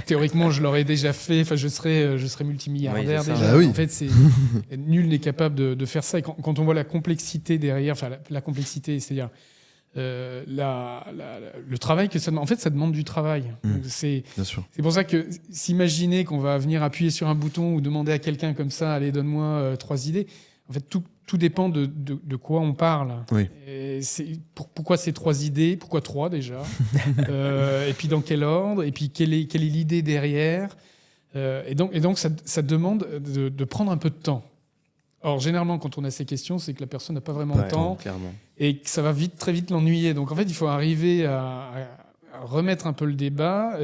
théoriquement, je l'aurais déjà fait. Enfin, je serais multimilliardaire déjà. Ah oui. En fait, nul n'est capable de faire ça. Et quand on voit la complexité derrière, enfin la complexité, c'est-à-dire le travail que ça demande. En fait, ça demande du travail. Donc, c'est pour ça que s'imaginer qu'on va venir appuyer sur un bouton ou demander à quelqu'un comme ça, allez, donne-moi 3 idées. En fait, tout tout dépend de quoi on parle. Oui. Pourquoi ces 3 idées? Pourquoi 3 déjà? Et puis dans quel ordre? Et puis quelle est l'idée derrière? Et donc ça demande de prendre un peu de temps. Or, généralement, quand on a ces questions, c'est que la personne n'a pas vraiment le temps clairement. et que ça va très vite l'ennuyer. Donc en fait, il faut arriver à remettre un peu le débat,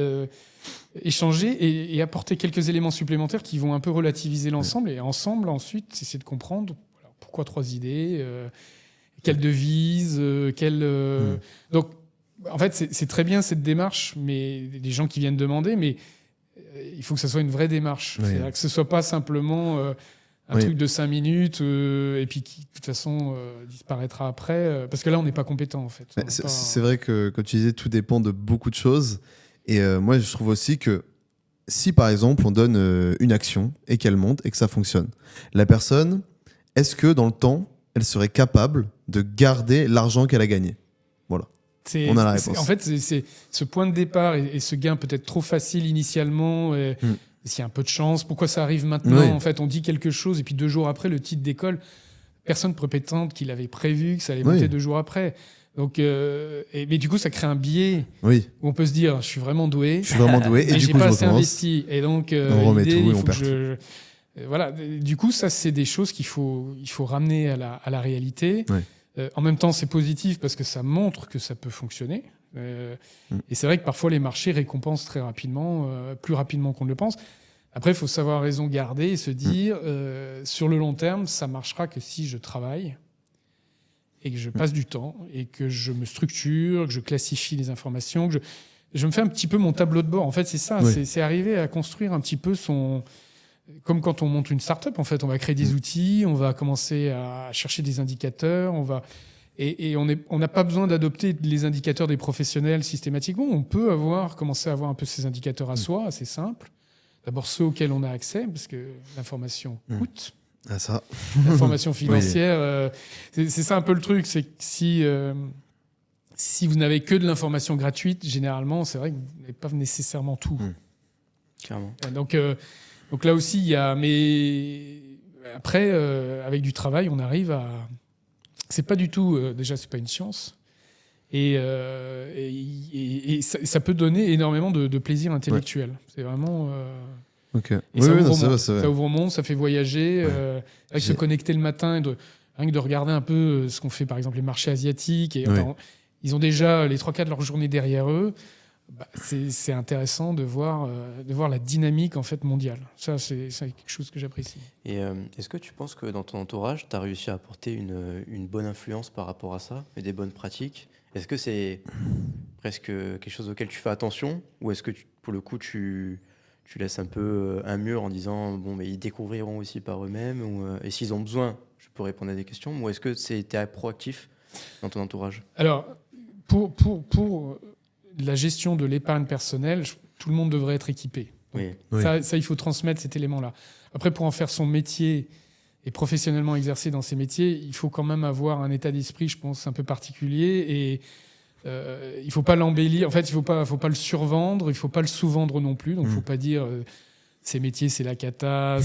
échanger et apporter quelques éléments supplémentaires qui vont un peu relativiser l'ensemble. Et ensemble, ensuite, essayer de comprendre pourquoi 3 idées, quelle devise, Donc, en fait, c'est très bien cette démarche, mais des gens qui viennent demander, mais il faut que ça soit une vraie démarche. Oui. C'est-à-dire que ce ne soit pas simplement un truc de 5 minutes et puis qui, de toute façon, disparaîtra après. Parce que là, on n'est pas compétent, en fait. C'est vrai que, comme tu disais, tout dépend de beaucoup de choses. Et moi, je trouve aussi que si, par exemple, on donne une action et qu'elle monte et que ça fonctionne, la personne, est-ce que dans le temps, elle serait capable de garder l'argent qu'elle a gagné? Voilà. On a la réponse. En fait, c'est ce point de départ et ce gain peut-être trop facile initialement. S'il y a un peu de chance, pourquoi ça arrive maintenant? Oui. En fait, on dit quelque chose et puis 2 jours après, le titre décolle. Personne ne peut prétendre qu'il avait prévu que ça allait monter 2 jours après. Donc, mais du coup, ça crée un biais où on peut se dire, je suis vraiment doué. Et j'ai pas assez investi. Et donc, on remet tout et on perd tout. Voilà. Du coup, ça, c'est des choses qu'il faut ramener à la réalité. En même temps, c'est positif parce que ça montre que ça peut fonctionner. Et c'est vrai que parfois, les marchés récompensent très rapidement, plus rapidement qu'on ne le pense. Après, il faut savoir raison garder et se dire, sur le long terme, ça marchera que si je travaille et que je passe du temps et que je me structure, que je classifie les informations, que je me fais un petit peu mon tableau de bord. En fait, c'est ça. C'est arriver à construire un petit peu comme quand on monte une start-up, en fait, on va créer des outils, on va commencer à chercher des indicateurs, et on n'a pas besoin d'adopter les indicateurs des professionnels systématiquement. On peut commencer à avoir un peu ces indicateurs à soi, assez simples. D'abord ceux auxquels on a accès, parce que l'information coûte. Ah, ça. L'information financière, c'est ça un peu le truc, c'est que si vous n'avez que de l'information gratuite, généralement, c'est vrai que vous n'avez pas nécessairement tout. Clairement. Donc là aussi, il y a... Mais après, avec du travail, on arrive à... C'est pas du tout... déjà, c'est pas une science. Et ça peut donner énormément de plaisir intellectuel. C'est vraiment... Et ça ouvre au monde, ça fait voyager. Avec se connecter le matin, rien que de regarder un peu ce qu'on fait, par exemple, les marchés asiatiques. Ils ont déjà les 3/4 de leur journée derrière eux. C'est intéressant de voir la dynamique en fait, mondiale. Ça, c'est quelque chose que j'apprécie. Et est-ce que tu penses que dans ton entourage, tu as réussi à apporter une bonne influence par rapport à ça et des bonnes pratiques? Est-ce que c'est presque quelque chose auquel tu fais attention? Ou est-ce que, pour le coup, tu laisses un peu un mur en disant bon, mais ils découvriront aussi par eux-mêmes et s'ils ont besoin, je peux répondre à des questions? Ou est-ce que tu es proactif dans ton entourage? Alors, pour la gestion de l'épargne personnelle, tout le monde devrait être équipé. Ça, il faut transmettre cet élément-là. Après, pour en faire son métier et professionnellement exercer dans ces métiers, il faut quand même avoir un état d'esprit, je pense, un peu particulier. Et il ne faut pas l'embellir. En fait, il ne faut pas le survendre, il ne faut pas le sous-vendre non plus. Donc, il ne faut pas dire ces métiers, c'est la cata,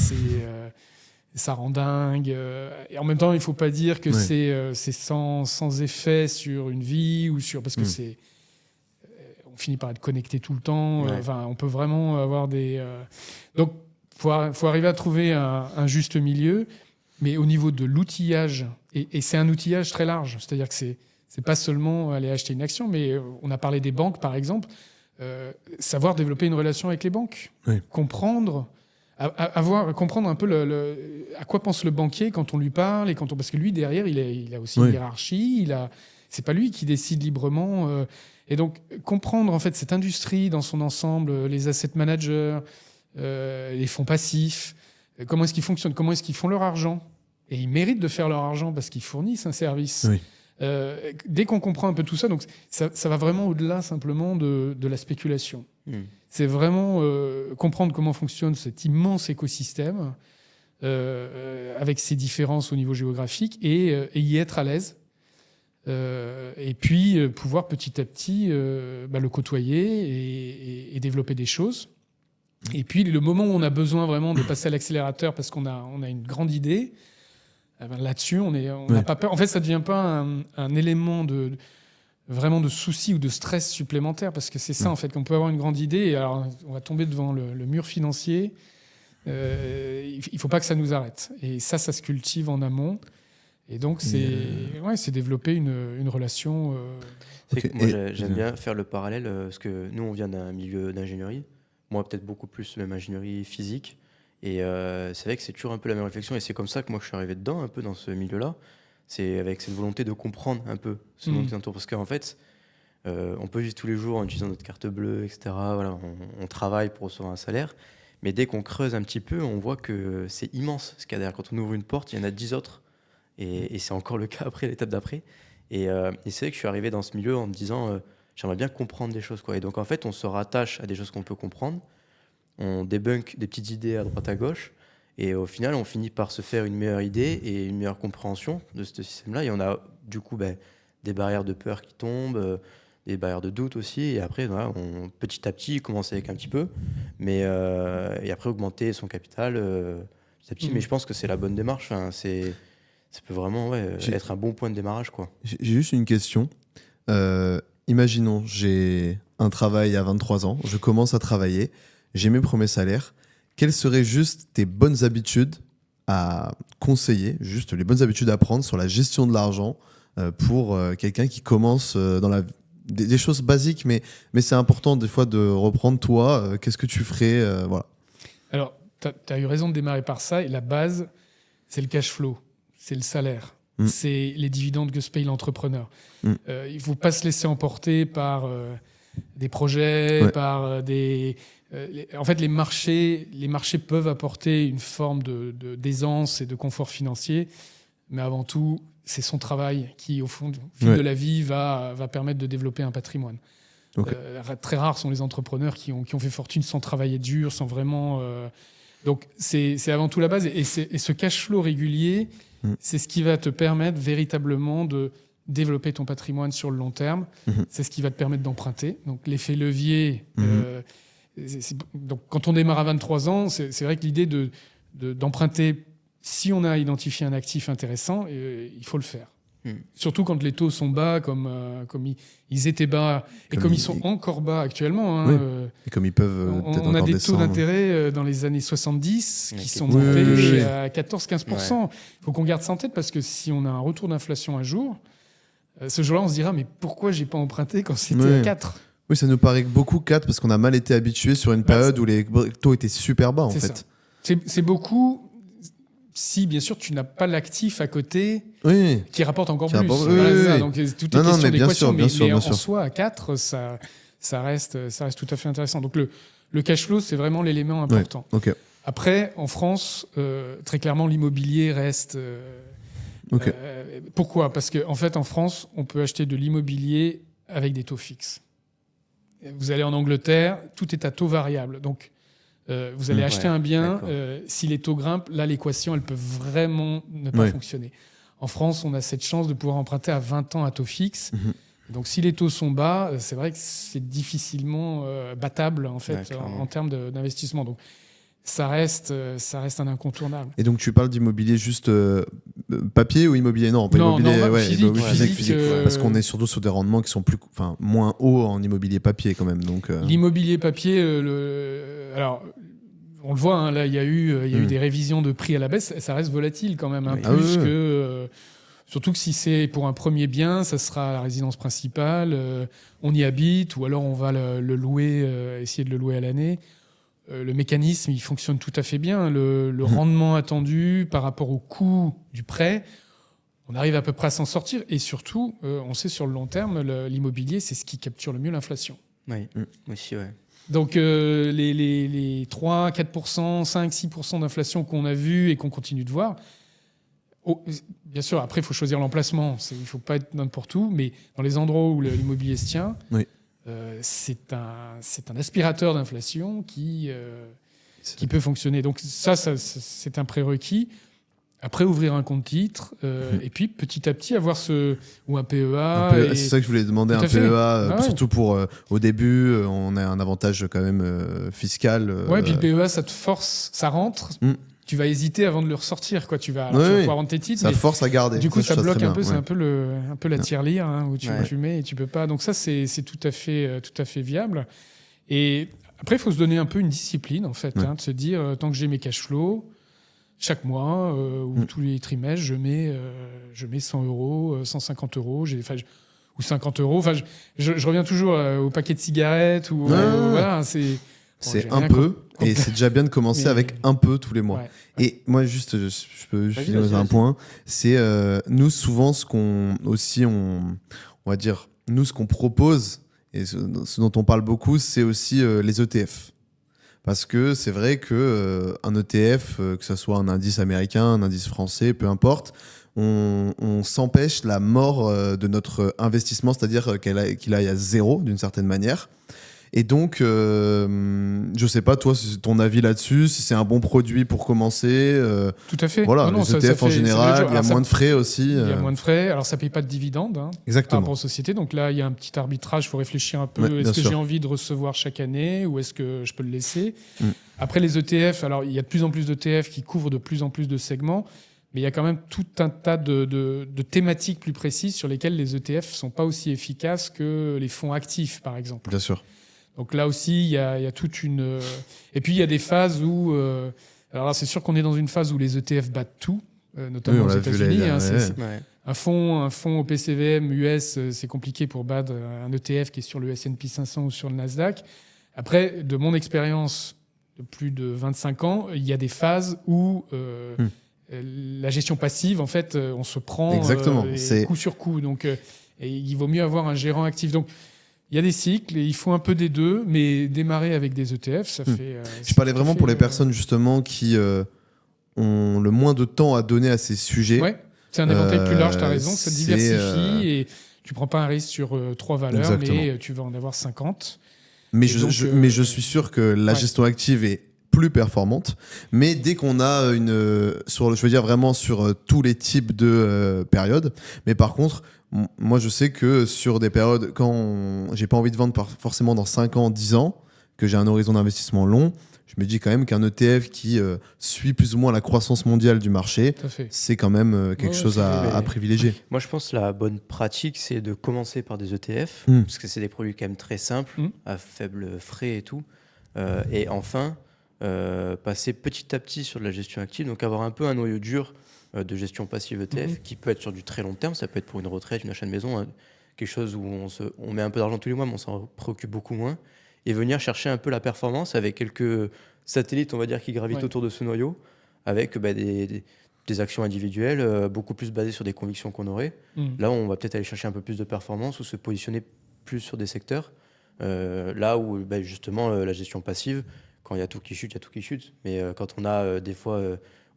ça rend dingue. Et en même temps, il ne faut pas dire que c'est sans effet sur une vie ou sur... Parce que on finit par être connecté tout le temps. Enfin, on peut vraiment avoir des... Donc, il faut arriver à trouver un juste milieu. Mais au niveau de l'outillage, et c'est un outillage très large, c'est-à-dire que c'est pas seulement aller acheter une action, mais on a parlé des banques, par exemple, savoir développer une relation avec les banques, comprendre un peu à quoi pense le banquier quand on lui parle, parce que lui, derrière, il a aussi une hiérarchie, c'est pas lui qui décide librement. Et donc, comprendre en fait cette industrie dans son ensemble, les asset managers, les fonds passifs, comment est-ce qu'ils fonctionnent, comment est-ce qu'ils font leur argent. Et ils méritent de faire leur argent parce qu'ils fournissent un service. Dès qu'on comprend un peu tout ça, donc ça va vraiment au-delà simplement de la spéculation. C'est vraiment comprendre comment fonctionne cet immense écosystème avec ses différences au niveau géographique et y être à l'aise. Et puis pouvoir petit à petit le côtoyer et développer des choses. Et puis le moment où on a besoin vraiment de passer à l'accélérateur parce qu'on a une grande idée, Là-dessus, on n'a pas peur. En fait, ça ne devient pas un élément vraiment de souci ou de stress supplémentaire, parce que c'est ça, en fait, qu'on peut avoir une grande idée, et alors on va tomber devant le mur financier. Il ne faut pas que ça nous arrête. Et ça se cultive en amont. Et donc, c'est développer une relation. Moi, j'aime bien faire le parallèle, parce que nous, on vient d'un milieu d'ingénierie. Moi, peut-être beaucoup plus, même ingénierie physique. Et c'est vrai que c'est toujours un peu la même réflexion. Et c'est comme ça que moi, je suis arrivé dedans, un peu dans ce milieu-là. C'est avec cette volonté de comprendre un peu ce dont il entoure. Parce qu'en fait, on peut vivre tous les jours en utilisant notre carte bleue, etc. Voilà, on travaille pour recevoir un salaire. Mais dès qu'on creuse un petit peu, on voit que c'est immense ce qu'il y a derrière. Quand on ouvre une porte, il y en a 10 autres. Et c'est encore le cas après, l'étape d'après. Et c'est vrai que je suis arrivé dans ce milieu en me disant j'aimerais bien comprendre des choses, quoi. Et donc en fait, on se rattache à des choses qu'on peut comprendre. On débunk des petites idées à droite à gauche. Et au final, on finit par se faire une meilleure idée et une meilleure compréhension de ce système-là. Et on a du coup des barrières de peur qui tombent, des barrières de doute aussi. Et après, voilà, petit à petit, commencer avec un petit peu. Mais, et après, augmenter son capital petit à petit. Mais je pense que c'est la bonne démarche. Enfin, ça peut vraiment être un bon point de démarrage, quoi. J'ai juste une question. Imaginons, j'ai un travail à 23 ans, je commence à travailler, j'ai mes premiers salaires. Quelles seraient juste tes bonnes habitudes à conseiller, juste les bonnes habitudes à prendre sur la gestion de l'argent pour quelqu'un qui commence dans des choses basiques, mais c'est important des fois de reprendre toi. Qu'est-ce que tu ferais voilà. Alors, tu as eu raison de démarrer par ça. Et la base, c'est le cash flow, c'est le salaire. C'est les dividendes que se paye l'entrepreneur. Il ne faut pas se laisser emporter par des projets, par des... en fait, les marchés peuvent apporter une forme d'aisance et de confort financier, mais avant tout, c'est son travail qui, au fil de la vie, va permettre de développer un patrimoine. Okay. Très rares sont les entrepreneurs qui ont fait fortune sans travailler dur, sans vraiment... Donc, c'est avant tout la base. Et ce cash flow régulier, c'est ce qui va te permettre véritablement de développer ton patrimoine sur le long terme. C'est ce qui va te permettre d'emprunter. Donc, l'effet levier... donc, quand on démarre à 23 ans, c'est vrai que l'idée d'emprunter, si on a identifié un actif intéressant, il faut le faire. Surtout quand les taux sont bas, comme ils étaient bas, et comme ils sont encore bas actuellement. Hein, et comme ils peuvent peut-être on a des descendre. taux d'intérêt dans les années 70 qui sont montés à 14-15%. Il faut qu'on garde ça en tête, parce que si on a un retour d'inflation un jour, ce jour-là, on se dira, mais pourquoi j'ai pas emprunté quand c'était à 4 ? Oui, ça nous paraît beaucoup 4 parce qu'on a mal été habitué sur une période où les taux étaient super bas, en fait. C'est beaucoup si, bien sûr, tu n'as pas l'actif à côté qui rapporte encore plus. Donc, tout est question d'équation. Mais en soi, à 4, ça reste tout à fait intéressant. Donc, le cash flow, c'est vraiment l'élément important. Okay. Après, en France, très clairement, l'immobilier reste... pourquoi ? Parce qu'en fait, en France, on peut acheter de l'immobilier avec des taux fixes. Vous allez en Angleterre, tout est à taux variable. Donc, vous allez acheter un bien, si les taux grimpent, là, l'équation, elle peut vraiment ne pas fonctionner. En France, on a cette chance de pouvoir emprunter à 20 ans à taux fixe. Donc, si les taux sont bas, c'est vrai que c'est difficilement battable, en fait, en termes d'investissement. Donc, ça reste un incontournable. Et donc, tu parles d'immobilier juste papier ou immobilier ? Non, pas immobilier physique. Parce qu'on est surtout sur des rendements qui sont moins hauts en immobilier papier quand même. Donc, l'immobilier papier, alors, on le voit, hein, là, il y a eu des révisions de prix à la baisse. Ça reste volatile quand même, surtout que si c'est pour un premier bien, ça sera la résidence principale, on y habite, ou alors on va le louer, essayer de le louer à l'année. Le mécanisme, il fonctionne tout à fait bien. Le rendement attendu par rapport au coût du prêt, on arrive à peu près à s'en sortir. Et surtout, on sait sur le long terme, l'immobilier, c'est ce qui capture le mieux l'inflation. Oui, aussi, ouais. Donc, les 3, 4%, 5, 6% d'inflation qu'on a vu et qu'on continue de voir, bien sûr, après, il faut choisir l'emplacement. Il ne faut pas être n'importe où, mais dans les endroits où l'immobilier se tient... c'est un aspirateur d'inflation qui peut fonctionner. Donc ça, c'est un prérequis. Après, ouvrir un compte titre, et puis petit à petit avoir ou un PEA. C'est ça que je voulais demander, un PEA, surtout pour au début, on a un avantage quand même fiscal. Puis le PEA, ça te force, ça rentre. tu vas hésiter avant de le ressortir, quoi. Tu vas pouvoir vendre tes titres. Ça force à garder. Du coup, ça bloque un peu. C'est un peu la tirelire où tu mets et tu peux pas. Donc ça, c'est tout à fait viable. Et après, il faut se donner un peu une discipline, en fait, de se dire, tant que j'ai mes cash flows, chaque mois ou tous les trimestres, je mets 100 €, 150 €, ou 50 €. Enfin, je reviens toujours au paquet de cigarettes. Voilà, c'est un peu, et c'est déjà bien de commencer avec un peu tous les mois. Et moi, juste, je peux finir un point, c'est nous, souvent, on va dire, nous, ce qu'on propose, et ce dont on parle beaucoup, c'est aussi les ETF. Parce que c'est vrai qu'un ETF, que ce soit un indice américain, un indice français, peu importe, on s'empêche la mort de notre investissement, c'est-à-dire qu'il aille à zéro d'une certaine manière. Et donc, je sais pas, toi, ton avis là-dessus, si c'est un bon produit pour commencer. Tout à fait. Voilà, les ETF en général, il y a moins de frais aussi. Il y a moins de frais. Alors, ça ne paye pas de dividendes Exactement. Par rapport aux sociétés. Donc là, il y a un petit arbitrage. Il faut réfléchir un peu. Est-ce que j'ai envie de recevoir chaque année ou est-ce que je peux le laisser Après, les ETF, alors il y a de plus en plus d'ETF qui couvrent de plus en plus de segments. Mais il y a quand même tout un tas de thématiques plus précises sur lesquelles les ETF ne sont pas aussi efficaces que les fonds actifs, par exemple. Bien sûr. Donc là aussi, il y a toute une... Et puis, il y a des phases où... Alors là, c'est sûr qu'on est dans une phase où les ETF battent tout, notamment aux États-Unis. Un fonds au PCVM US, c'est compliqué pour battre un ETF qui est sur le S&P 500 ou sur le Nasdaq. Après, de mon expérience de plus de 25 ans, il y a des phases où... la gestion passive, en fait, on se prend coup sur coup. Donc, et il vaut mieux avoir un gérant actif. Donc, il y a des cycles et il faut un peu des deux, mais démarrer avec des ETF, ça fait... Je parlais vraiment pour les personnes, justement, qui ont le moins de temps à donner à ces sujets. Ouais, c'est un éventail plus large, tu as raison, ça diversifie et tu prends pas un risque sur 3 valeurs, exactement. Mais tu vas en avoir 50. Mais je suis sûr que la gestion active est plus performante, mais dès qu'on a je veux dire vraiment sur tous les types de périodes, mais par contre, moi je sais que sur des périodes quand j'ai pas envie de vendre forcément dans 5 ans, 10 ans, que j'ai un horizon d'investissement long, je me dis quand même qu'un ETF qui suit plus ou moins la croissance mondiale du marché, c'est quand même quelque chose à privilégier. Moi, je pense que la bonne pratique, c'est de commencer par des ETF, parce que c'est des produits quand même très simples, à faible frais et tout. Et enfin, passer petit à petit sur de la gestion active, donc avoir un peu un noyau dur de gestion passive ETF, qui peut être sur du très long terme, ça peut être pour une retraite, une achat de maison, quelque chose où on met un peu d'argent tous les mois, mais on s'en préoccupe beaucoup moins. Et venir chercher un peu la performance avec quelques satellites, on va dire, qui gravitent autour de ce noyau, avec des actions individuelles, beaucoup plus basées sur des convictions qu'on aurait. Là, on va peut-être aller chercher un peu plus de performance ou se positionner plus sur des secteurs. Là où, justement, la gestion passive, quand il y a tout qui chute, il y a tout qui chute. Mais quand on a des fois,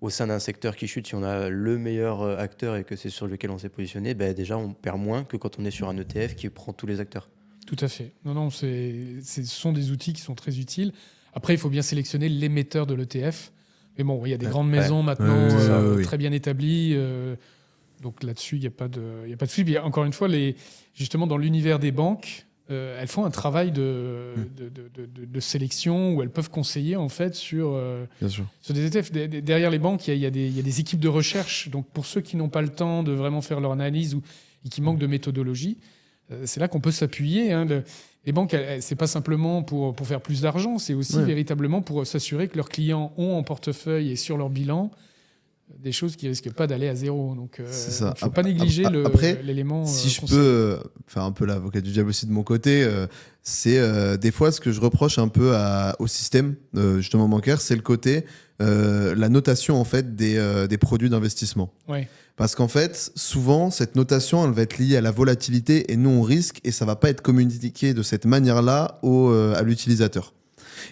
au sein d'un secteur qui chute, si on a le meilleur acteur et que c'est sur lequel on s'est positionné, déjà, on perd moins que quand on est sur un ETF qui prend tous les acteurs. Tout à fait. Non, ce sont des outils qui sont très utiles. Après, il faut bien sélectionner l'émetteur de l'ETF. Mais bon, il y a des grandes maisons maintenant très bien établies. Donc là-dessus, il n'y a pas de souci. Encore une fois, justement, dans l'univers des banques, elles font un travail de sélection où elles peuvent conseiller en fait sur des ETF. Derrière les banques, il y a des équipes de recherche. Donc pour ceux qui n'ont pas le temps de vraiment faire leur analyse et qui manquent de méthodologie, c'est là qu'on peut s'appuyer. Les banques, c'est pas simplement pour faire plus d'argent, c'est aussi véritablement pour s'assurer que leurs clients ont en portefeuille et sur leur bilan des choses qui risquent pas d'aller à zéro. Donc, il ne faut pas négliger l'élément. Si je peux faire un peu l'avocat du diable aussi de mon côté, c'est des fois ce que je reproche un peu au système justement bancaire, c'est le côté la notation en fait des produits d'investissement. Ouais. Parce qu'en fait, souvent, cette notation, elle va être liée à la volatilité et non au risque, et ça va pas être communiqué de cette manière-là à l'utilisateur.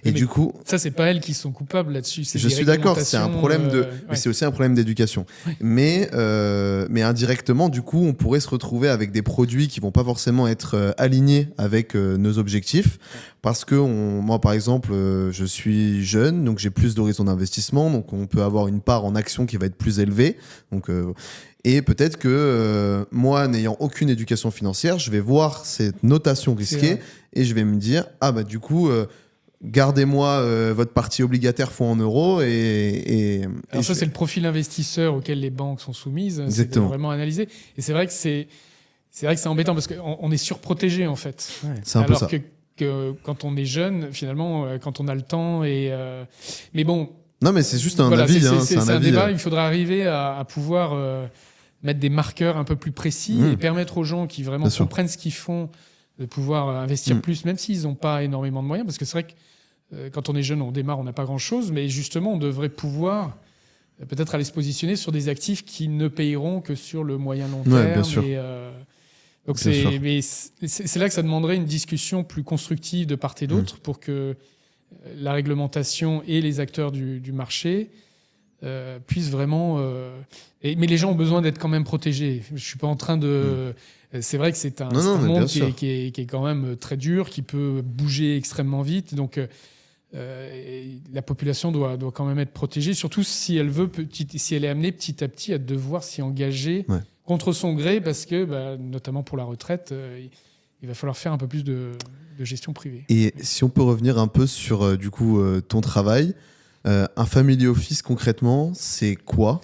Et du coup, ça, c'est pas elles qui sont coupables là-dessus. Je suis d'accord, c'est un problème mais c'est aussi un problème d'éducation. Ouais. Mais indirectement, du coup, on pourrait se retrouver avec des produits qui vont pas forcément être alignés avec nos objectifs, parce que moi, par exemple, je suis jeune, donc j'ai plus d'horizon d'investissement, donc on peut avoir une part en action qui va être plus élevée. Donc et peut-être que moi, n'ayant aucune éducation financière, je vais voir cette notation risquée et je vais me dire du coup. gardez-moi votre partie obligataire fonds en euros Alors ça, c'est le profil investisseur auquel les banques sont soumises. Exactement. C'est vraiment analysé. Et c'est vrai que c'est embêtant parce qu'on est surprotégé en fait. Ouais. C'est un peu ça. Alors que quand on est jeune, finalement, quand on a le temps mais bon. Non, mais c'est juste un avis. C'est un débat. Il faudra arriver à pouvoir mettre des marqueurs un peu plus précis et permettre aux gens qui vraiment comprennent ce qu'ils font de pouvoir investir plus, même s'ils n'ont pas énormément de moyens. Parce que c'est vrai que quand on est jeune, on démarre, on n'a pas grand-chose. Mais justement, on devrait pouvoir peut-être aller se positionner sur des actifs qui ne payeront que sur le moyen long terme. Ouais, bien sûr. Donc c'est là que ça demanderait une discussion plus constructive de part et d'autre pour que la réglementation et les acteurs du marché puissent vraiment... mais les gens ont besoin d'être quand même protégés. Je ne suis pas en train de... C'est vrai que c'est un monde qui est quand même très dur, qui peut bouger extrêmement vite. Donc la population doit quand même être protégée, surtout si elle est amenée petit à petit à devoir s'y engager contre son gré, parce que, notamment pour la retraite, il va falloir faire un peu plus de gestion privée. Et si on peut revenir un peu sur ton travail, un family office concrètement, c'est quoi?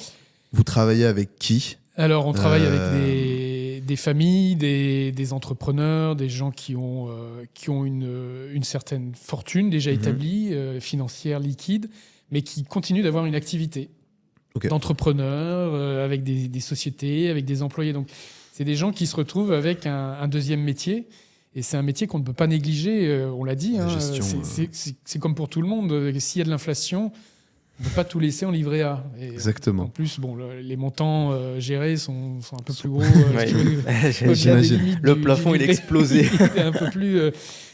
Vous travaillez avec qui? Alors on travaille avec des familles, des entrepreneurs, des gens qui ont une certaine fortune déjà établie, financière, liquide, mais qui continuent d'avoir une activité d'entrepreneurs, avec des sociétés, avec des employés. Donc c'est des gens qui se retrouvent avec un deuxième métier. Et c'est un métier qu'on ne peut pas négliger, on l'a dit. C'est comme pour tout le monde. S'il y a de l'inflation, on ne peut pas tout laisser en livret A. Et exactement. En plus, les montants gérés sont un peu plus gros. J'imagine. Le plafond, il a explosé. Un peu plus...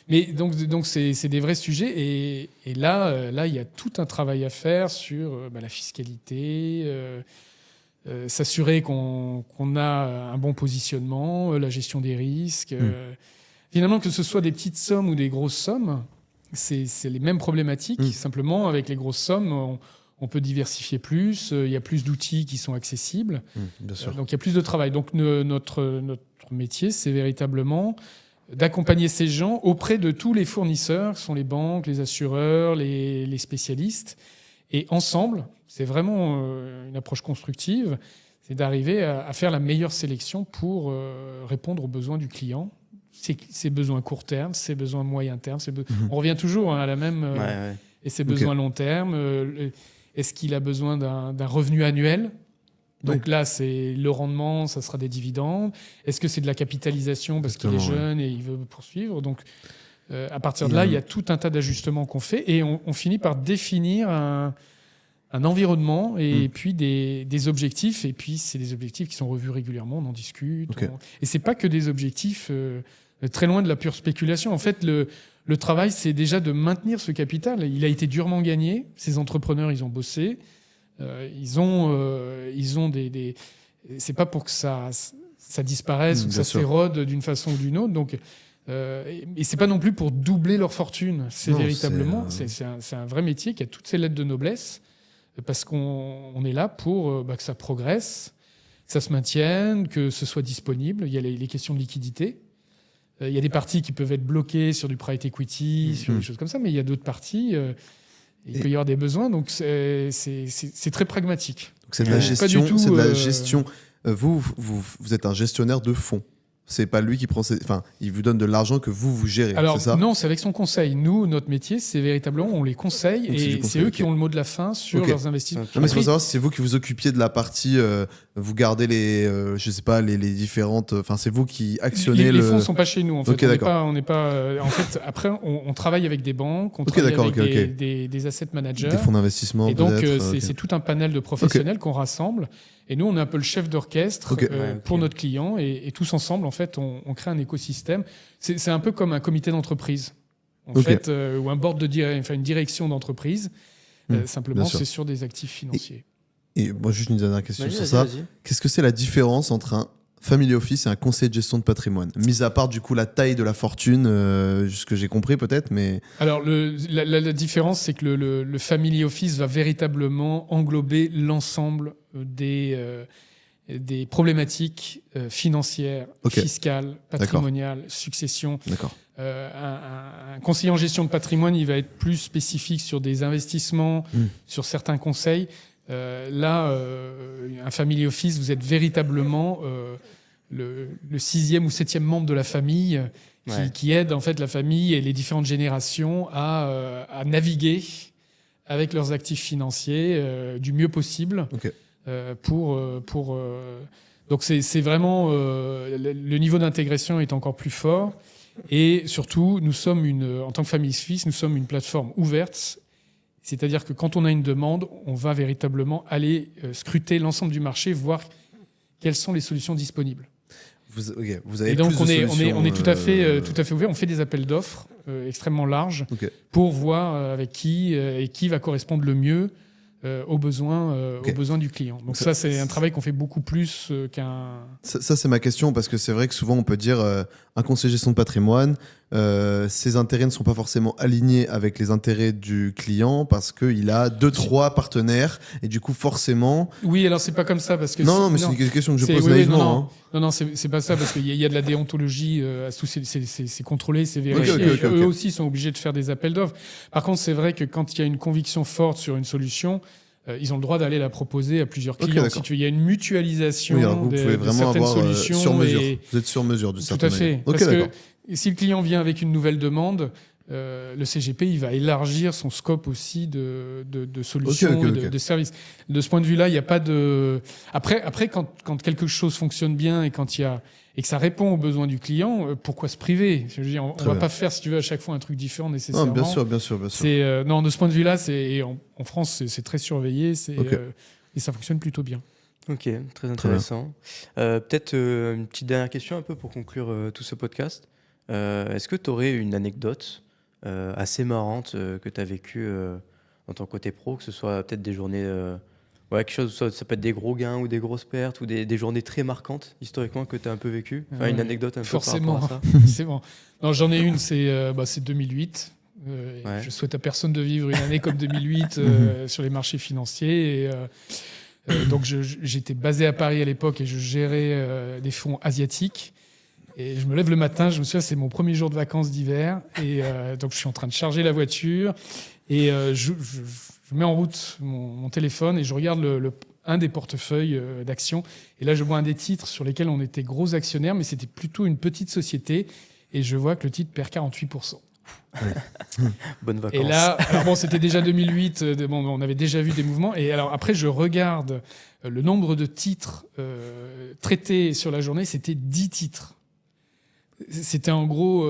Mais donc c'est des vrais sujets. Et là, il y a tout un travail à faire sur la fiscalité, s'assurer qu'on a un bon positionnement, la gestion des risques. Finalement, que ce soit des petites sommes ou des grosses sommes, c'est les mêmes problématiques. Simplement, avec les grosses sommes, on peut diversifier plus. Il y a plus d'outils qui sont accessibles. Bien sûr. Donc, il y a plus de travail. Donc, notre métier, c'est véritablement d'accompagner ces gens auprès de tous les fournisseurs, qui sont les banques, les assureurs, les spécialistes. Et ensemble, c'est vraiment une approche constructive, c'est d'arriver à faire la meilleure sélection pour répondre aux besoins du client. Ses besoins court terme, ses besoins moyen terme. On revient toujours à la même... Et ses besoins long terme. Est-ce qu'il a besoin d'un revenu annuel ? Donc là, c'est le rendement, ça sera des dividendes. Est-ce que c'est de la capitalisation parce qu'il est jeune et il veut poursuivre ? Donc à partir de là, il y a tout un tas d'ajustements qu'on fait et on finit par définir un environnement et puis des objectifs. Et puis, c'est des objectifs qui sont revus régulièrement, on en discute. Et ce n'est pas que des objectifs très loin de la pure spéculation. En fait, le travail, c'est déjà de maintenir ce capital. Il a été durement gagné. Ces entrepreneurs, ils ont bossé. Ils ont des... C'est pas pour que ça disparaisse ou que ça s'érode d'une façon ou d'une autre. Donc, et c'est pas non plus pour doubler leur fortune. C'est véritablement... C'est un vrai métier qui a toutes ses lettres de noblesse. Parce qu'on est là pour que ça progresse, que ça se maintienne, que ce soit disponible. Il y a les questions de liquidité. Il y a des parties qui peuvent être bloquées sur du private equity, sur des choses comme ça, mais il y a d'autres parties, il peut y avoir des besoins, donc c'est très pragmatique. Donc c'est de la gestion. C'est de la gestion. Vous êtes un gestionnaire de fonds. C'est pas lui qui prend... Enfin, il vous donne de l'argent que vous gérez, alors, c'est ça ? Non, c'est avec son conseil. Nous, notre métier, c'est véritablement, on les conseille et c'est eux qui ont le mot de la fin sur leurs investissements. Non, mais il faut savoir si c'est vous qui vous occupiez de la partie, vous gardez je sais pas, les différentes... Enfin, c'est vous qui actionnez les fonds ne sont pas chez nous, en fait. On n'est pas... En fait, après, on travaille avec des banques, on travaille avec des asset managers. Des fonds d'investissement, et donc, c'est tout un panel de professionnels qu'on rassemble. Et nous, on est un peu le chef d'orchestre pour notre client. Et tous ensemble, en fait, on crée un écosystème. C'est un peu comme un comité d'entreprise, en fait, ou un board une direction d'entreprise. Simplement, c'est sur des actifs financiers. Et moi, juste une dernière question sur ça. Qu'est-ce que c'est la différence entre un family office et un conseil de gestion de patrimoine, mis à part du coup la taille de la fortune, ce que j'ai compris peut-être, mais... Alors la différence, c'est que le family office va véritablement englober l'ensemble des problématiques financières, fiscales, patrimoniales, succession. Un conseiller en gestion de patrimoine, il va être plus spécifique sur des investissements, sur certains conseils. Là, un family office, vous êtes véritablement le 6e ou 7e membre de la famille qui aide en fait la famille et les différentes générations à naviguer avec leurs actifs financiers du mieux possible. Okay. Donc c'est vraiment le niveau d'intégration est encore plus fort. Et surtout, nous sommes en tant que famille suisse, nous sommes une plateforme ouverte. C'est-à-dire que quand on a une demande, on va véritablement aller scruter l'ensemble du marché, voir quelles sont les solutions disponibles. Vous avez et donc plus on est tout à fait ouvert. On fait des appels d'offres extrêmement larges pour voir avec qui et qui va correspondre le mieux aux besoins du client. Donc ça, c'est un travail qu'on fait beaucoup plus qu'un... Ça, c'est ma question, parce que c'est vrai que souvent, on peut dire un conseiller gestion de patrimoine, ses intérêts ne sont pas forcément alignés avec les intérêts du client, parce qu'il a 2-3 partenaires, et du coup, forcément... Oui, alors c'est pas comme ça, parce que... Non, mais c'est une question que je pose naïvement. Non, c'est pas ça, parce qu'il y a de la déontologie, c'est contrôlé, c'est vérifié. Eux aussi sont obligés de faire des appels d'offres. Par contre, c'est vrai que quand il y a une conviction forte sur une solution, ils ont le droit d'aller la proposer à plusieurs clients. Il y a une mutualisation de certaines solutions. Sur mesure. Vous êtes sur mesure, de certaine manière. Tout à fait. Parce que si le client vient avec une nouvelle demande, le CGP il va élargir son scope aussi de solutions et de services. De ce point de vue-là, il n'y a pas de... Après quand quelque chose fonctionne bien et que ça répond aux besoins du client, pourquoi se priver ? Je veux dire, on ne va pas faire, si tu veux, à chaque fois un truc différent nécessairement. Non, bien sûr. De ce point de vue-là, en France, c'est très surveillé et ça fonctionne plutôt bien. Ok, très intéressant. Peut-être une petite dernière question un peu pour conclure tout ce podcast. Est-ce que tu aurais une anecdote assez marrante que tu as vécue dans ton côté pro, que ce soit peut-être des journées... quelque chose, ça peut être des gros gains ou des grosses pertes ou des journées très marquantes historiquement que tu as un peu vécues. Une anecdote un peu par rapport à ça. C'est bon. Non, j'en ai une, c'est 2008. Je souhaite à personne de vivre une année comme 2008 sur les marchés financiers. Donc j'étais basé à Paris à l'époque et je gérais des fonds asiatiques. Et je me lève le matin, je me souviens, c'est mon premier jour de vacances d'hiver. Et donc je suis en train de charger la voiture et je mets en route mon téléphone et je regarde un des portefeuilles d'actions. Et là, je vois un des titres sur lesquels on était gros actionnaires, mais c'était plutôt une petite société. Et je vois que le titre perd 48%. Bonnes vacances. Et là, alors c'était déjà 2008, on avait déjà vu des mouvements. Et alors après, je regarde le nombre de titres traités sur la journée, c'était 10 titres. C'était en gros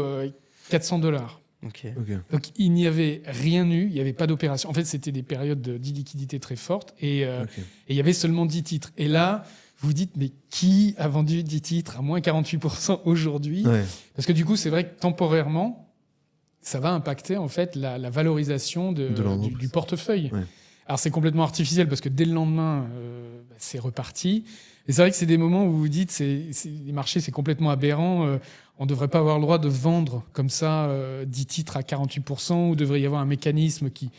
$400. Okay. Donc il n'y avait rien eu, il n'y avait pas d'opération. En fait, c'était des périodes d'illiquidité très fortes et il y avait seulement 10 titres. Et là, vous vous dites, mais qui a vendu 10 titres à moins 48% aujourd'hui ? Parce que du coup, c'est vrai que temporairement, ça va impacter en fait la valorisation du portefeuille. Alors c'est complètement artificiel parce que dès le lendemain, c'est reparti. Et c'est vrai que c'est des moments où vous vous dites, les marchés, c'est complètement aberrant. On ne devrait pas avoir le droit de vendre comme ça 10 titres à 48%, ou devrait y avoir un mécanisme qui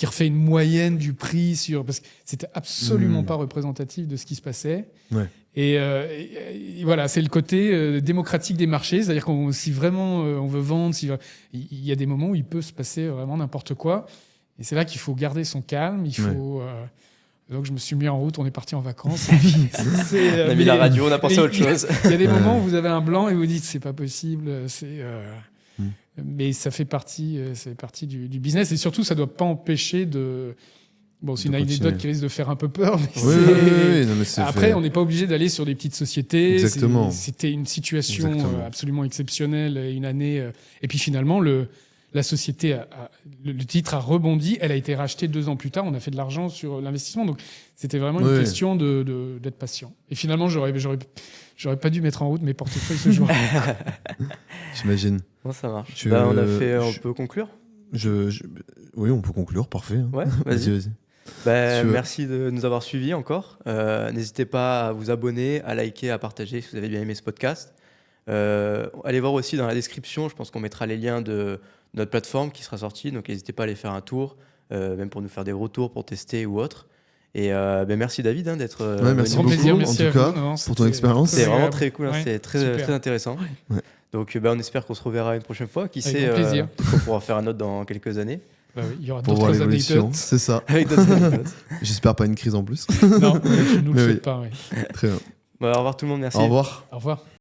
refait une moyenne du prix parce que c'était absolument pas représentatif de ce qui se passait. Et voilà, c'est le côté démocratique des marchés, c'est-à-dire que si vraiment on veut vendre, il y a des moments où il peut se passer vraiment n'importe quoi. Et c'est là qu'il faut garder son calme, il faut... Donc je me suis mis en route, on est parti en vacances. On a mis la radio, on a pensé à autre chose. Il y a des moments où vous avez un blanc et vous dites c'est pas possible, mais ça fait partie du business, et surtout ça doit pas empêcher de... Bon, c'est une anecdote qui risque de faire un peu peur. Mais après, on n'est pas obligé d'aller sur des petites sociétés. Exactement. C'était une situation absolument exceptionnelle, une année. Et puis finalement, la société, le titre a rebondi. Elle a été rachetée 2 ans plus tard. On a fait de l'argent sur l'investissement. Donc, c'était vraiment une question d'être patient. Et finalement, j'aurais pas dû mettre en route mes portefeuilles ce jour. J'imagine. Bon, ça marche. On peut conclure ? Oui, on peut conclure. Parfait. Ouais, vas-y. Merci de nous avoir suivis encore. N'hésitez pas à vous abonner, à liker, à partager si vous avez bien aimé ce podcast. Allez voir aussi dans la description, je pense qu'on mettra les liens de notre plateforme qui sera sortie, donc n'hésitez pas à aller faire un tour, même pour nous faire des retours, pour tester ou autre. Et merci David d'être merci beaucoup, en tout cas, pour ton expérience. C'est vraiment très cool, c'est très intéressant. Donc on espère qu'on se reverra une prochaine fois. Qui Avec sait, plaisir. on pourra faire un autre dans quelques années. Bah oui, il y aura Pour voir d'autres l'évolution, anecdotes. c'est ça. Avec d'autres anecdotes. J'espère pas une crise en plus. Non, je ne nous le Mais souhaite oui. pas. Oui. Très bien. Au revoir tout le monde, merci. Au revoir. Au revoir.